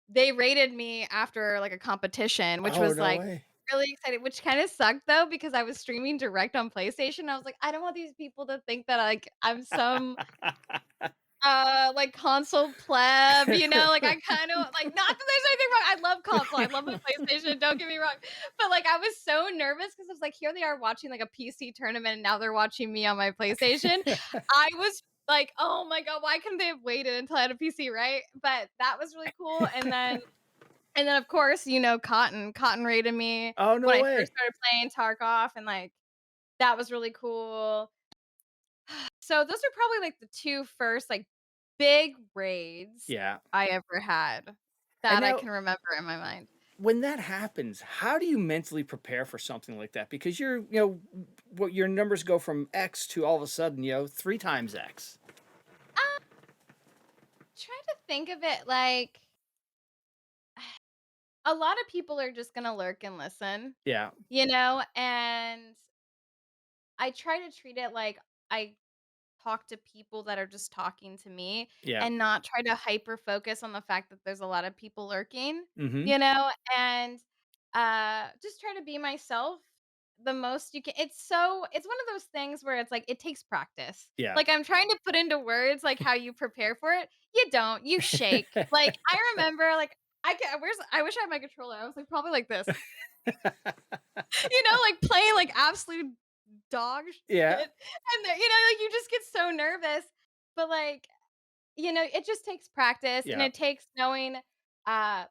they rated me after, like, a competition, which Oh, was, no like, way. really exciting, which kinda sucked, though, because I was streaming direct on PlayStation. I was like, "I don't want these people to think that, like, I'm some, like, console pleb," Like, I kinda like, not that there's anything wrong, I love console, I love my PlayStation, don't get me wrong, but, like, I was so nervous because I was like, here they are watching, like, a PC tournament, and now they're watching me on my PlayStation. I was like, "Oh my god, why couldn't they have waited until I had a PC," right? But that was really cool, and then, of course, Kotton rated me Oh, when no I first way. started playing Tarkov, and, like, that was really cool. So those are probably, like, the 2 first, like, big raids Yeah. I ever had And that I now, can remember in my mind. when that happens, how do you mentally prepare for something like that? Because what your numbers go from X to all of a sudden, 3 times X. Um, try to think of it like a lot of people are just gonna lurk and listen, Yeah. and I try to treat it like I talk to people that are just talking to me Yeah. and not try to hyper focus on the fact that there's a lot of people lurking, Mm-hmm. and just try to be myself the most you can. It's one of those things where it's like it takes practice. Yeah. Like I'm trying to put into words like how you prepare for it. You don't. You shake. Like I remember like I wish I had my controller. I was like probably like this. Like playing like absolute dog shit. Yeah. And then, like you just get so nervous. But like, it just takes practice and Yeah. it takes knowing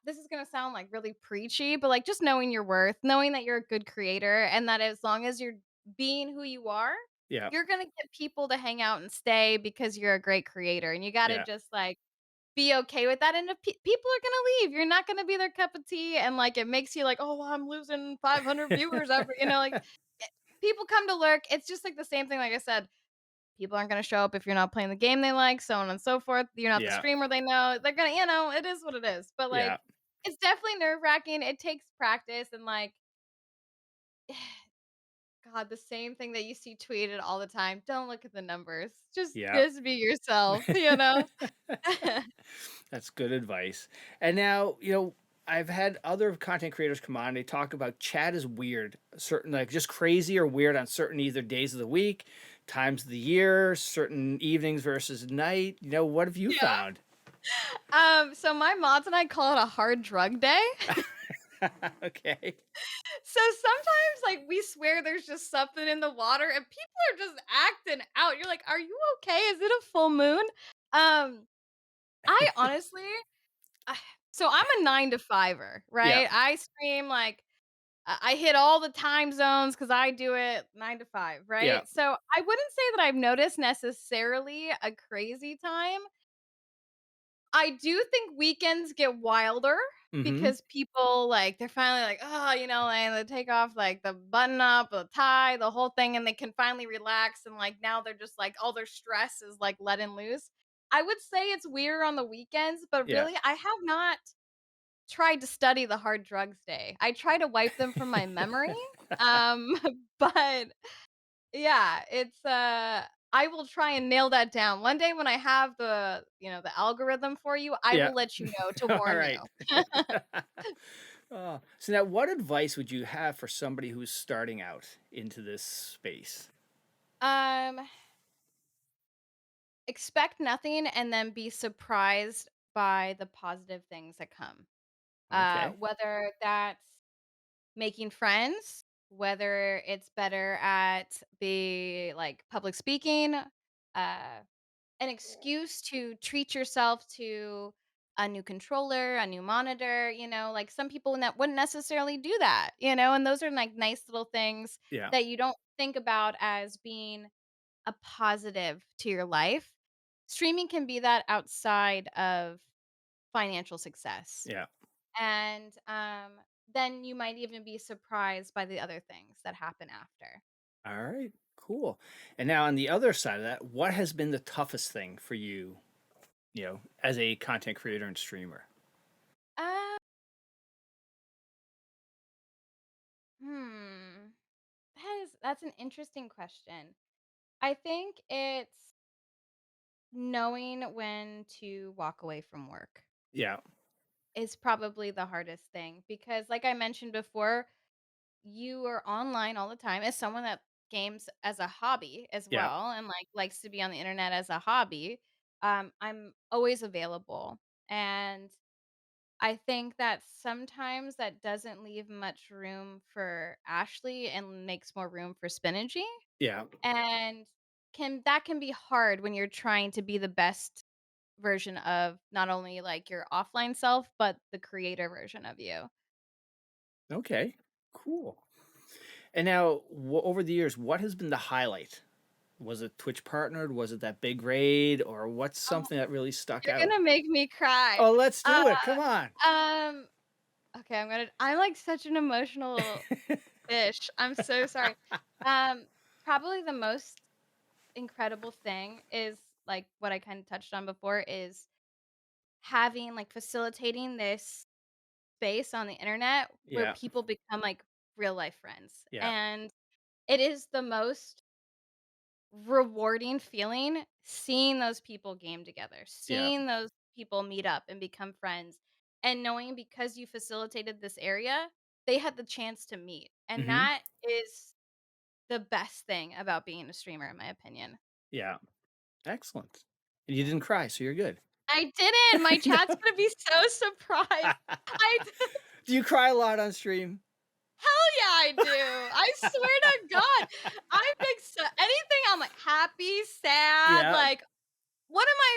this is gonna sound like really preachy, but like just knowing your worth, knowing that you're a good creator and that as long as you're being who you are, Yeah. you're gonna get people to hang out and stay because you're a great creator. And you gotta Yeah. just like be okay with that. And if people are gonna leave, you're not gonna be their cup of tea. And like it makes you like, oh, I'm losing 500 viewers every, like people come to lurk. It's just like the same thing. Like I said, people aren't going to show up if you're not playing the game they like, so on and so forth. You're not the Yeah. streamer they know. They're going to, it is what it is. But like, Yeah. it's definitely nerve wracking. It takes practice. And like, God, the same thing that you see tweeted all the time. Don't look at the numbers. Yeah. Just be yourself. That's good advice. And now, I've had other content creators come on. They talk about chat is weird, certain like just crazy or weird on certain either days of the week, times of the year, certain evenings versus night. What have you Yeah. found? So my mods and I call it a hard drug day. Okay. So sometimes, like, we swear there's just something in the water and people are just acting out. You're like, "Are you okay? Is it a full moon?" Um, I honestly I so I'm a 9 to 5er, Yeah. right? I stream, like, I hit all the time zones because I do it 9 to 5, Yeah. right? So I wouldn't say that I've noticed necessarily a crazy time. I do think weekends get wilder Mhm. because people, like, they're finally like, "Oh," and they take off, like, the button up, the tie, the whole thing, and they can finally relax, and, like, now they're just, like, all their stress is, like, letting loose. I would say it's weirder on the weekends, but Yeah. really, I have not tried to study the hard drugs day. I try to wipe them from my memory, um, but yeah, I will try and nail that down. One day when I have the algorithm for you, I Yeah. will let you know to All warn you. right. Oh, so now what advice would you have for somebody who's starting out into this space? Um, expect nothing and then be surprised by the positive things that come. Okay. Whether that's making friends, whether it's better at the like public speaking, an excuse to treat yourself to a new controller, a new monitor, like some people wouldn't necessarily do that, and those are like nice little things Yeah. that you don't think about as being a positive to your life. Streaming can be that outside of financial success. Yeah. And then you might even be surprised by the other things that happen after. All right. Cool. And now on the other side of that, what has been the toughest thing for you, as a content creator and streamer? Uh, hmm. That's an interesting question. I think it's knowing when to walk away from work Yeah. is probably the hardest thing because like I mentioned before, you are online all the time as someone that games as a hobby as Yeah. well and like likes to be on the internet as a hobby. I'm always available. And I think that sometimes that doesn't leave much room for Ashley and makes more room for Spinachee. Yeah. And can be hard when you're trying to be the best version of not only like your offline self, but the creator version of you. Okay. Cool. And now, over the years, what has been the highlight? Was it Twitch partnered? Was it that big raid? Or what's Oh, something that really stuck you're out? gonna make me cry. Oh, let's Uh, do it. Come on. um, okay, I'm like such an emotional fish. I'm so sorry. Um, Probably the most incredible thing is like what I kind of touched on before is having like facilitating this space on the internet where Yeah. people become like real life friends. Yeah. And it is the most rewarding feeling seeing those people game together, Yeah. seeing those people meet up and become friends, and knowing because you facilitated this area, they had the chance to meet. And Hmm. that is the best thing about being a streamer, in my opinion. Yeah. Excellent. And you didn't cry, so you're good. I didn't. My No. chat's gonna be so surprised. I Do you cry a lot on stream? Hell yeah, I do. I swear to God. I'm like anything I'm like happy, sad, Yeah. like one of my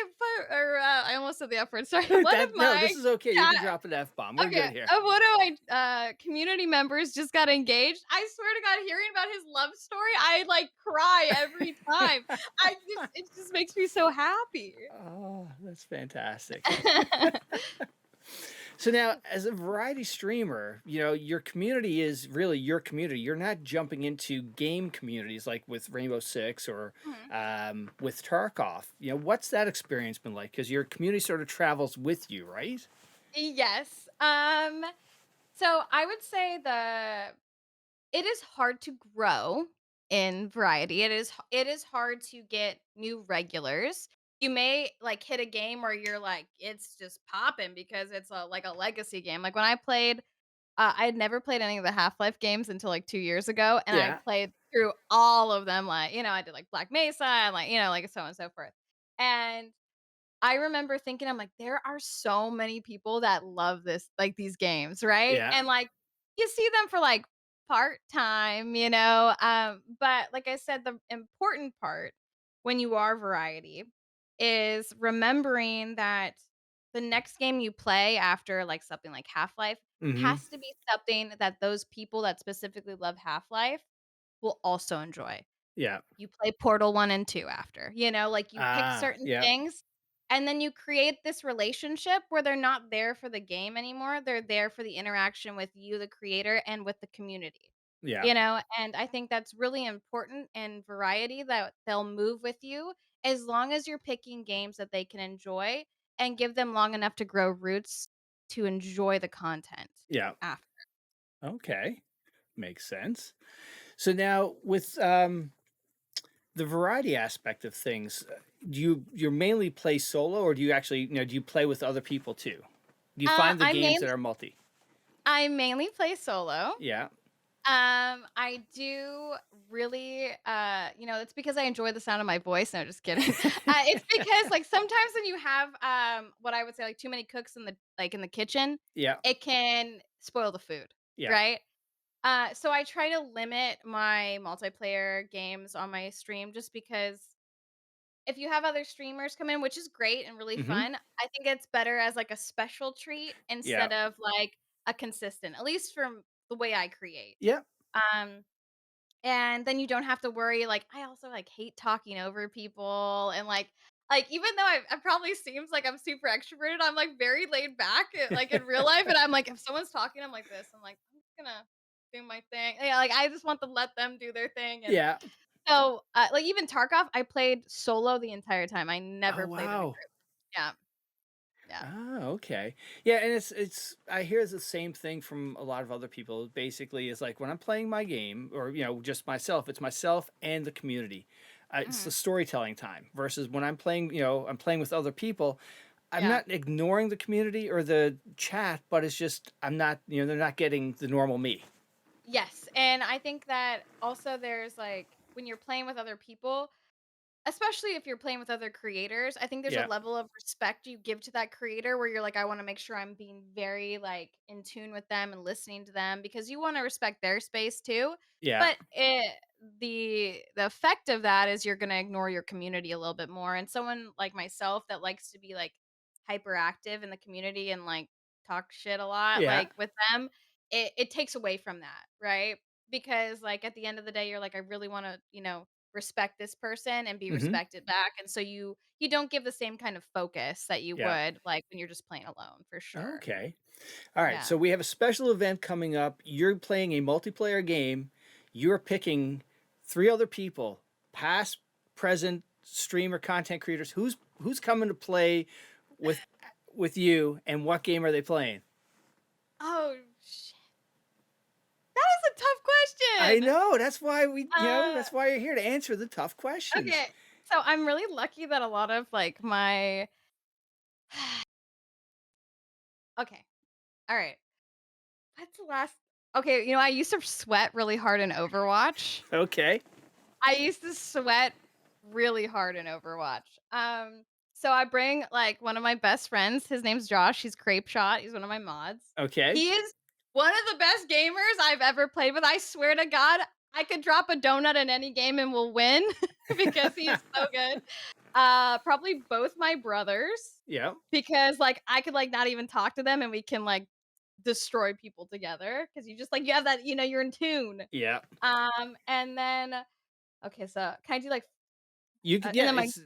I almost said the F word, sorry. One of No, my this is okay. You can chat drop an F bomb. We're okay, good here. one of my community members just got engaged. I swear to God, hearing about his love story, I like cry every time. It just makes me so happy. Oh, that's fantastic. So now, as a variety streamer, your community is really your community. You're not jumping into game communities like with Rainbow Six or Mhm. with Tarkov. What's that experience been like? Because your community sort of travels with you, right? Yes. So I would say it is hard to grow in variety. It is hard to get new regulars. You may like hit a game where you're like it's just popping because it's like a legacy game. Like when I played I had never played any of the Half-Life games until like 2 years ago and I Yeah. played through all of them like, I did like Black Mesa and like, like so on and so forth. And I remember thinking, I'm like, there are so many people that love this, like these games, right? Yeah. And like you see them for, like, part-time, you know, but like I said, the important part when you are variety is remembering that the next game you play after, like, something like Half-Life Mhm. has to be something that those people that specifically love Half-Life will also enjoy. Yeah. You play Portal 1 and 2 after, you know, like, you pick Ah, certain yep, things, and then you create this relationship where they're not there for the game anymore, they're there for the interaction with you, the creator, and with the community, yeah, you know, and I think that's really important in variety that they'll move with you as long as you're picking games that they can enjoy and give them long enough to grow roots to enjoy the content yeah. after. Okay, makes sense. So now with, the variety aspect of things, do you mainly play solo, or do you actually, do you play with other people too? Do you Uh, find the I games that mainly are multi? I mainly play solo. Yeah. I do really, it's because I enjoy the sound of my voice. No, just kidding. It's because like sometimes when you have what I would say like too many cooks in the kitchen, Yeah. it can spoil the food, Yeah. right? So I try to limit my multiplayer games on my stream just because if you have other streamers come in, which is great and really Mhm. fun, I think it's better as like a special treat Yeah. instead of like a consistent, at least from the way I create. Yeah. Um, and then you don't have to worry, like, I also, like, hate talking over people and, even though I probably seems like I'm super extroverted, I'm, like, very laid back, like, in real life, and I'm, like, if someone's talking, I'm like this, I'm like, "I'm just gonna do my thing." Yeah, like, I just want to let them do their thing, and Yeah. so, like, even Tarkov, I played solo the entire time, I Oh, never played in a wow. group. Yeah, yeah. Ah, okay. Yeah, and it's I hear the same thing from a lot of other people. Basically, it's like when I'm playing my game, or just myself, it's myself and the community. It's the Mhm. storytelling time versus when I'm playing. I'm playing with other people. I'm Yeah. not ignoring the community or the chat, but it's just I'm not. They're not getting the normal me. Yes, and I think that also there's, like, when you're playing with other people, especially if you're playing with other creators, I think there's a Yeah. level of respect you give to that creator where you're like, I wanna make sure I'm being very, like, in tune with them and listening to them because you wanna respect their space too. Yeah. But the effect of that is you're gonna ignore your community a little bit more, and someone like myself that likes to be, like, hyperactive in the community and, like, talk shit a lot, Yeah. like, with them, it takes away from that, right? Because, like, at the end of the day, you're like, I really wanna, respect this person and be Hmm. respected back, and so you don't give the same kind of focus that you Yeah. would, like, when you're just playing alone, for sure. Okay. All right, Yeah. so we have a special event coming up. You're playing a multiplayer game. You're picking three other people, past, present, streamer, content creators. Who's coming to play with you, and what game are they playing? Oh, shit. That is a tough I question! know. That's why Uh, that's why you're here to answer the tough questions. okay. So, I'm really lucky that a lot of, like, my okay. Alright. What's the last okay, I used to sweat really hard in Overwatch. Okay. I used to sweat really hard in Overwatch. So I bring like one of my best friends. His name's Josh. He's Crepe Shot. He's one of my mods. Okay. He is one of the best gamers I've ever played with. I swear to God, I could drop a donut in any game and we'll win because he is so good. Probably both my brothers Yeah. because like I could like not even talk to them and we can like destroy people together because you just like you have that you're in tune. Yeah. And then okay, so can I do like You could. and Yeah. then my It's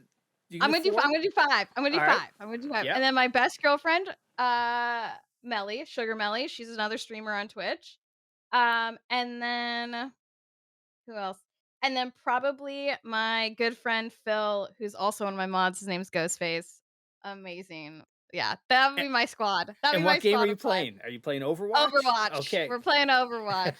you can do I'm 4. gonna do 5. I'm gonna All do right. 5. I'm gonna do 5. Yep. And then my best girlfriend, Melly, Sugar Melly, she's another streamer on Twitch. And then who else? And then probably my good friend Phil, who's also one of my mods. His name's Ghostface. Amazing. Yeah, that would A- be my squad. That'd And be my what game are squad you of 5. playing? Are you playing Overwatch? Overwatch. Okay. We're playing Overwatch.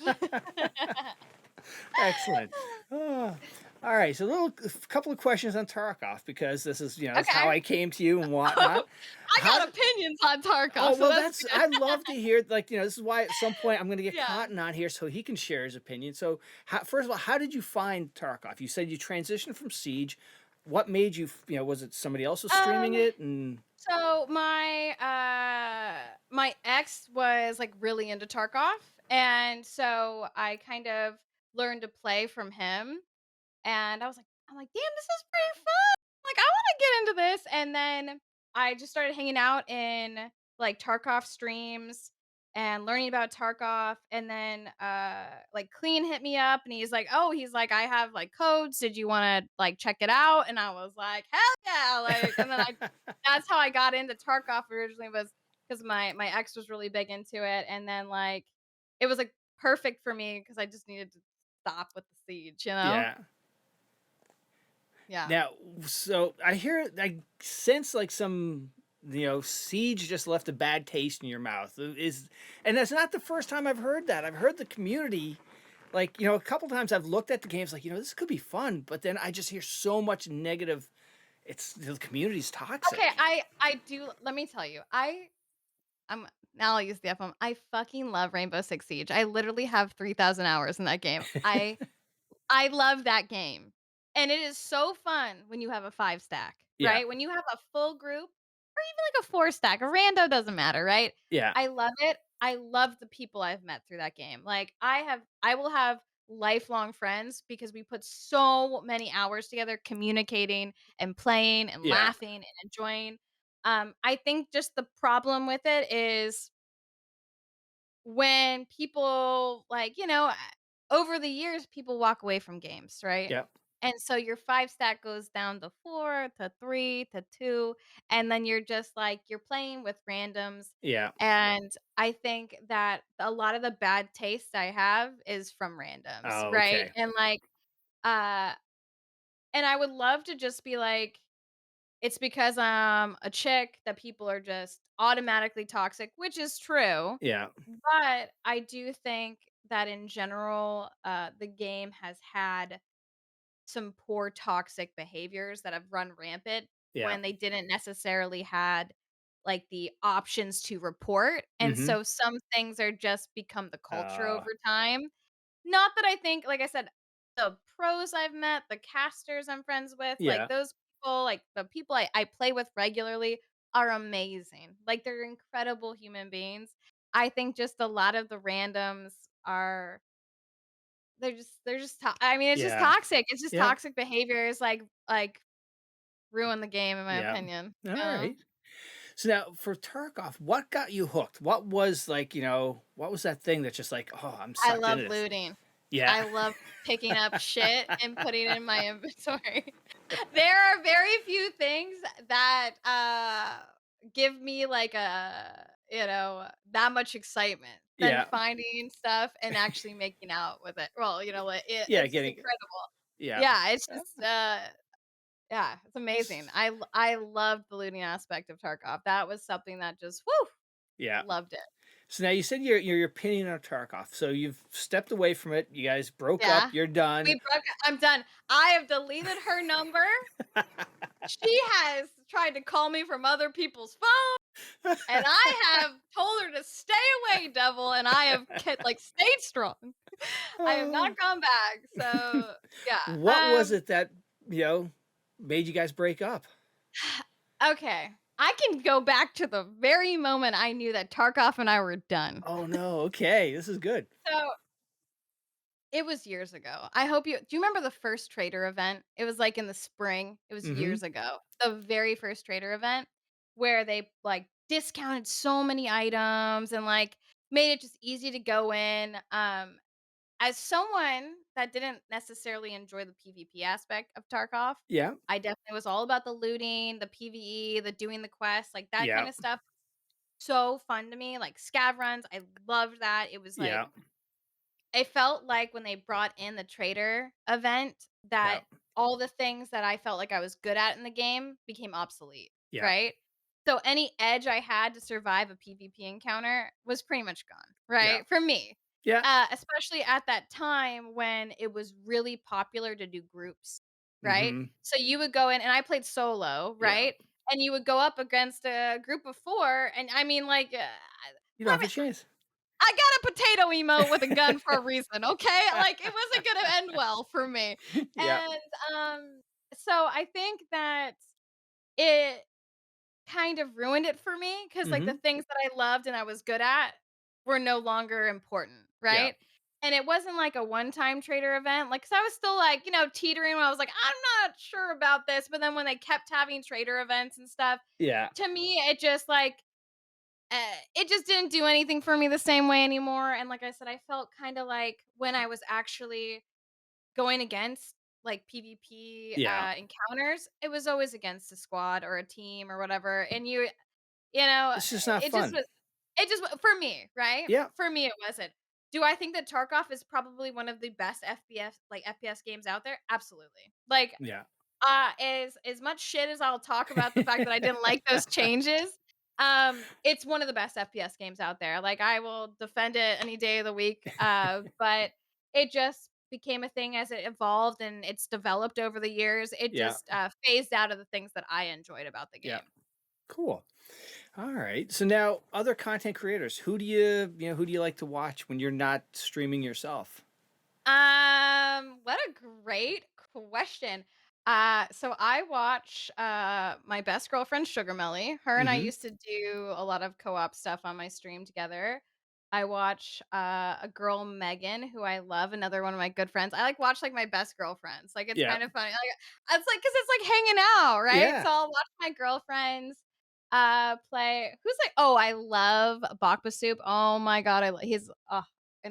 Excellent. Ah, all right. So a couple of questions on Tarkov, because this is how Okay. I came to you and Oh, whatnot. I How got d opinions on Tarkov, Oh, so well, that's that's good. I'd love to hear, this is why at some point I'm gonna get Yeah. Kotton on here so he can share his opinion. So, first of all, how did you find Tarkov? You said you transitioned from Siege. what made you was it somebody else was streaming Um, it? And so my ex was, like, really into Tarkov, and so I kind of learned to play from him, and I'm like, "Damn, this is pretty fun." Like, I wanna get into this, and then I just started hanging out in, like, Tarkov streams and learning about Tarkov, and then, like, Klean hit me up, and he's like, "I have, like, codes, did you wanna, like, check it out?" And I was like, "Hell yeah!" Like, and then I that's how I got into Tarkov originally was because my ex was really big into it, and then, like, it was, like, perfect for me because I just needed to stop with the siege, you know? yeah. Yeah. Now, so I sense like some, Siege just left a bad taste in your mouth. And that's not the first time I've heard that. I've heard the community, like, a couple times I've looked at the games like, this could be fun, but then I just hear so much negative. It's the community's Okay, toxic. I do let me tell you, I'm now I'll use the F bomb. I fucking love Rainbow Six Siege. I literally have 3,000 hours in that game. I love that game. And it is so fun when you have a 5 stack, Yeah, right? When you have a full group or even like a 4 stack, a rando doesn't matter, right? yeah, I love it. I love the people I've met through that game. Like I will have lifelong friends because we put so many hours together communicating and playing and yeah, laughing and enjoying. I think just the problem with it is when people like, over the years, people walk away from games, right? yeah, And so your 5 stack goes down to 4, to 3, to 2, and then you're just like you're playing with randoms, yeah. and I think that a lot of the bad taste I have is from randoms, Oh, right? okay. Uh, and I would love to just be like, it's because I'm a chick that people are just automatically toxic, which is true. Yeah, But I do think that in general, the game has had some poor toxic behaviors that have run rampant yeah. when they didn't necessarily had like the options to report. And Mm-hmm. so some things are just become the culture Uh, over time. Not that I think, like I said, the pros I've met, the casters I'm friends with, like yeah, those people, like the people I play with regularly are amazing. Like they're incredible human beings. I think just a lot of the randoms are I mean, it's just yeah, toxic. It's just yeah, toxic behaviors like ruin the game in my yeah. opinion. All Yeah. right. So now for Tarkov, what got you hooked? What was like, what was that thing that's just like, oh, I'm I sucked into love this? looting. Yeah. I love picking up shit and putting it in my inventory. There are very few things that, give me, like, that much excitement than Yeah. finding stuff and actually making out with it. Well, like, Yeah, it's just getting incredible. yeah. Yeah, it's Uh, just, yeah, it's amazing. s- I love the looting aspect of Tarkov. That was something that just whoo, Yeah. loved it. So now you said you're opinion on Tarkov. So you've stepped away from it. You guys broke up. Yeah. You're done. We broke I'm done. I have deleted her number. She has tried to call me from other people's phones, and I have told her to stay away, devil, and I have kept like, stayed strong. I have not gone back, so, yeah, What was it that, you know, made you guys break up? okay. I can go back to the very moment I knew that Tarkov and I were done. Oh no. Okay, this is good. So it was years ago. I hope you do you remember the first trader event? It was, like, in the spring. It was Mm-hmm. years ago. The very first trader event where they, like, discounted so many items and, like, made it just easy to go in. As someone that didn't necessarily enjoy the PvP aspect of Tarkov, Yeah. I definitely was all about the looting, the PvE, the doing the quests, like, that Yeah. kinda stuff. So fun to me, like, scav runs, I loved that. It was, like Yeah. it felt like when they brought in the trader event Yeah. that all the things that I felt like I was good at in the game became obsolete, Yeah. right? So any edge I had to survive a PvP encounter was pretty much gone, Yeah. right? For me. Yeah. Especially at that time when it was really popular to do groups, right? Mm-hmm. So you would go in and I played solo, Yeah. right? And you would go up against a group of 4 and I mean like You don't have a chance. I got a potato emote with a gun for a reason, okay? Like, it wasn't gonna end well for me, Yeah. and, so I think that it kind of ruined it for me because, like, the Mhm. things that I loved and I was good at were no longer important, Yeah. right? And it wasn't like a one-time trader event, like, 'cause I was still, like, teetering when I was like, "I'm not sure about this," but then when they kept having trader events and stuff, Yeah. to me, it just, like, it just didn't do anything for me the same way anymore, and like I said, I felt kinda like when I was actually going against, like, PvP, Yeah. encounters, it was always against a squad or a team or whatever, and you know, It's just not it just fun. was for me, right? Yeah. For me, it wasn't. Do I think that Tarkov is probably one of the best FPS games out there? Absolutely. Like, Yeah. as much shit as I'll talk about the fact that I didn't like those changes, it's one of the best FPS games out there. Like, I will defend it any day of the week, but it just became a thing as it evolved and it's developed over the years. It Yeah. just, phased out of the things that I enjoyed about the Yeah. game. Cool. All right. So now other content creators, who do you like to watch when you're not streaming yourself? What a great question. So I watch my best girlfriend Sugar Melly. Her and I Mhm. used to do a lot of co-op stuff on my stream together. I watch a girl Megan who I love, another one of my good friends. I like watch like my best girlfriends. Like it's Yeah. kind of funny. Like it's like cuz it's like hanging out, right? Yeah. So I'll watch my girlfriends play. Who's like, oh, I love Bakba Soup. Oh my god, he's an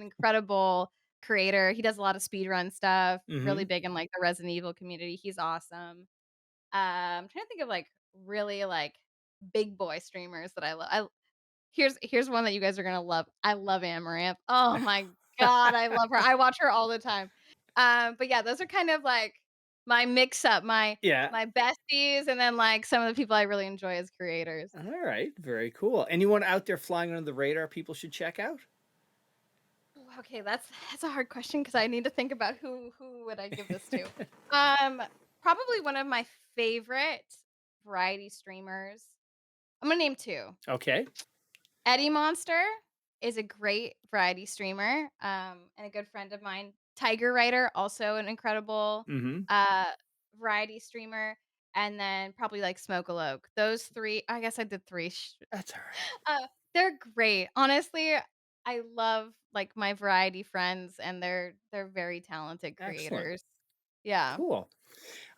incredible creator. He does a lot of speedrun stuff, really Mhm. big in, like, the Resident Evil community. He's awesome. I'm trying to think of, like, really, like, big boy streamers that I love. Here's one that you guys are gonna love. I love Amaranth. Oh my god, I love her. I watch her all the time. But yeah, those are kind of, like, my mix up, Yeah. my besties, and then, like, some of the people I really enjoy as creators. All right. Very cool. Anyone out there flying under the radar people should check out? Ooh, okay, that's a hard question because I need to think about who would I give this to. Um, Probably one of my favorite variety streamers. I'm gonna name 2. Okay. Eddie Monster is a great variety streamer, and a good friend of mine. Tiger Writer, also an incredible Mhm. uh variety streamer. And then probably like Smokealoke. Those 3, I guess I did 3. That's all right. They're great. Honestly, I love, like, my variety friends, and they're very talented Excellent. creators. Yeah. Cool.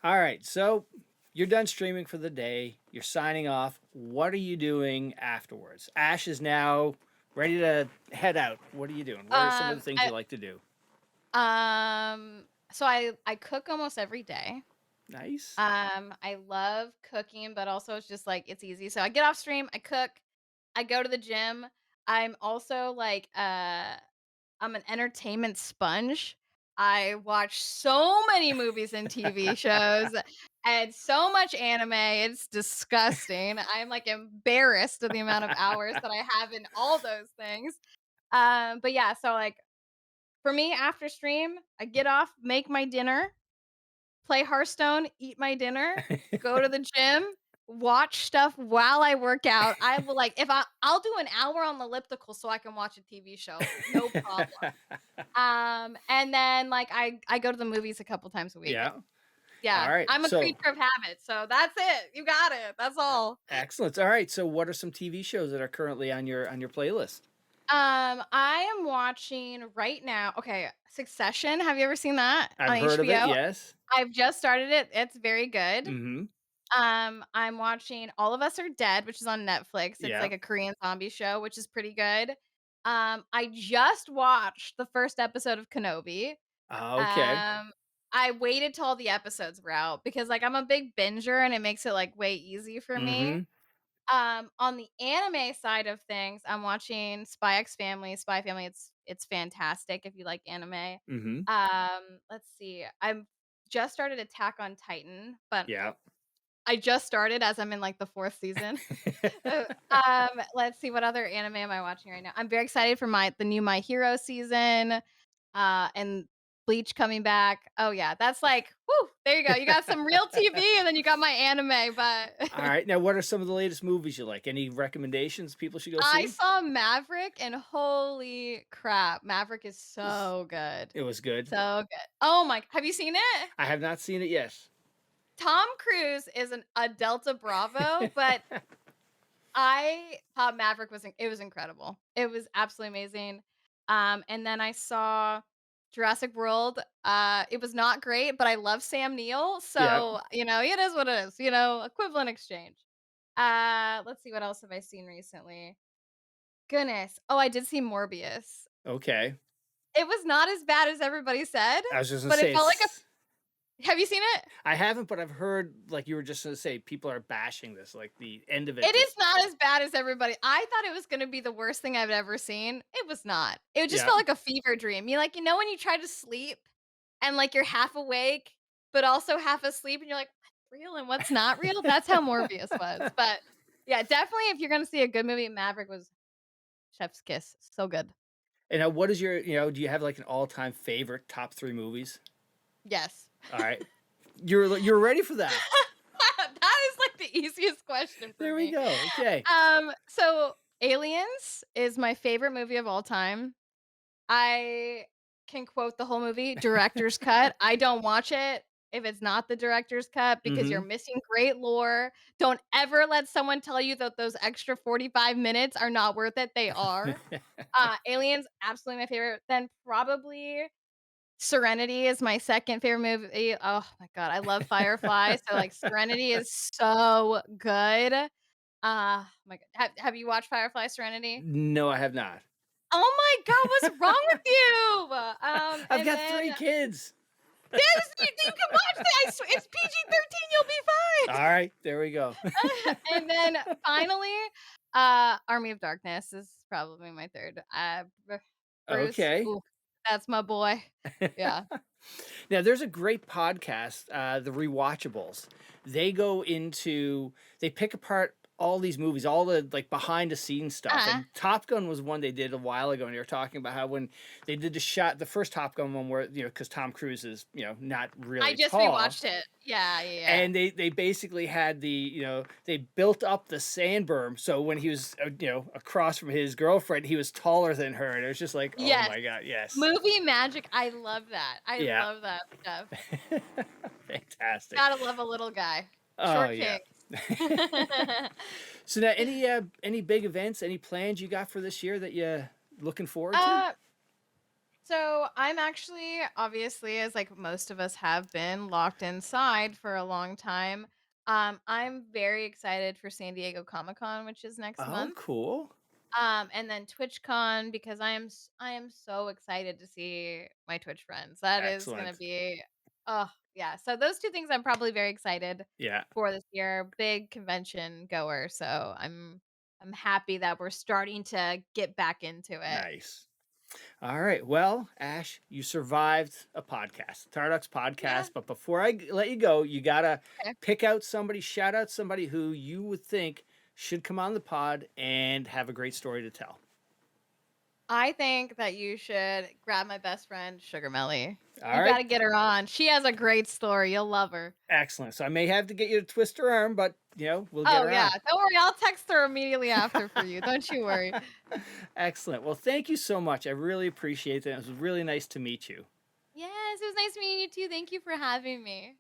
All right. So you're done streaming for the day. You're signing off. What are you doing afterwards? Ash is now ready to head out. What are you doing? What are some of the Um, things I you like to do? so I cook almost every day. Nice. I love cooking, but also it's just, like, it's easy. So I get off stream, I cook, I go to the gym. I'm also, like, I'm an entertainment sponge. I watch so many movies and TV shows and so much anime. It's disgusting. I'm like embarrassed of the amount of hours that I have in all those things. But yeah, so like for me after stream, I get off, make my dinner, play Hearthstone, eat my dinner, go to the gym, watch stuff while I work out. I will like if I'll do an hour on the elliptical so I can watch a TV show. No problem. And then, like, I go to the movies a couple times a week. Yeah. All Yeah, right. I'm a So creature of habit, so that's it. You got it. That's all. excellent. All right. So what are some TV shows that are currently on your playlist? I am watching right now. Okay, Succession. Have you ever seen that I've on heard of it. HBO? Yes. I've just started it. It's very good. Mhm. I'm watching All of Us Are Dead, which is on Netflix. It's Yeah. like a Korean zombie show, which is pretty good. I just watched the first episode of Kenobi. Okay. Um, I waited till all the episodes were out because, like, I'm a big binger and it makes it, like, way easy for me. Mhm. On the anime side of things, I'm watching Spy X Family. Spy Family, it's fantastic if you like anime. Mhm. Let's see. I'm just started Attack on Titan, but Yeah. I just started as I'm in, like, the 4th season. Let's see, what other anime am I watching right now? I'm very excited for the new My Hero season, and Bleach coming back. Oh, yeah, that's like, whoo, there you go. You got some real TV, and then you got my anime, but All right. Now, what are some of the latest movies you like? Any recommendations people should go I see? saw Maverick, and holy crap, Maverick is so good. It was good. So good. Oh my have you seen it? I have not seen it yet. Tom Cruise is a Delta Bravo, but I thought Maverick it was incredible. It was absolutely amazing. And then I saw Jurassic World. It was not great, but I love Sam Neill, Yep. so, it is what it is, equivalent exchange. Let's see, what else have I seen recently? Goodness. Oh, I did see Morbius. Okay. It was not as bad as everybody said, I was just gonna but it say felt like a it's. have you seen it? I haven't, but I've heard like you were just gonna say people are bashing this. Like the end of it It is just. not as bad as everybody I thought it was gonna be the worst thing I've ever seen. It was not. It just Yep. felt like a fever dream. When you try to sleep and, like, you're half awake, but also half asleep, and you're like, "What's real and what's not real?" That's how Morbius was. But, yeah, definitely if you're gonna see a good movie, Maverick was chef's kiss. So good. And what is your, do you have like an all-time favorite top 3 movies? Yes. All right. You're ready for that. That is, like, the easiest question for There we me. go. Okay. So Aliens is my favorite movie of all time. I can quote the whole movie, director's cut. I don't watch it if it's not the director's cut because you're Mhm. missing great lore. Don't ever let someone tell you that those extra 45 minutes are not worth it. They are. Aliens, absolutely my favorite. Then probably Serenity is my second favorite movie. Oh my god, I love Firefly. So like Serenity is so good. My god. Have you watched Firefly Serenity? No, I have not. Oh my god, what's wrong with you? I've And got then 3 kids. this you can watch that. It's PG-13, you'll be All fine. right, there we go. And then finally, Army of Darkness is probably my third. Bruce, Okay. ooh, that's my boy. Yeah. Now, there's a great podcast, The Rewatchables. They go into, they pick apart all these movies, all the like behind the scenes stuff. Uh-huh. And Top Gun was one they did a while ago, and they were talking about how when they did the first Top Gun one, where because Tom Cruise is not I really just tall, rewatched it. Yeah, yeah, yeah. and they basically had they built up the sand berm so when he was across from his girlfriend he was taller than her, and it was just like, oh Yes. my god, yes. Movie magic, I love that. I Yeah. love that stuff. Fantastic. Gotta love a little guy. Oh Short yeah. kings. So now, any big events, any plans you got for this year that you looking forward to? Uh, so I'm actually, obviously, as like most of us have been locked inside for a long time. I'm very excited for San Diego Comic-Con, which is next Oh, month. cool. And then TwitchCon because I am so excited to see my Twitch friends. That is gonna Excellent. be, oh yeah. So those two things I'm probably very excited Yeah. for this year. Big convention goer, so I'm happy that we're starting to get back into it. Nice. All right. Well, Ash, you survived a podcast, Tarducks Yeah. podcast. But before I let you go, you gotta Okay. pick out somebody, shout out somebody who you would think should come on the pod and have a great story to tell. I think that you should grab my best friend, Sugar Melly. All You right. gotta get her on. She has a great story. You'll love her. Excellent. So I may have to get you to twist her arm, but we'll get Oh her yeah. on. Don't worry, I'll text her immediately after for you. Don't you worry. Excellent. Well, thank you so much. I really appreciate it. It was really nice to meet you. Yes, it was nice meeting you too. Thank you for having me.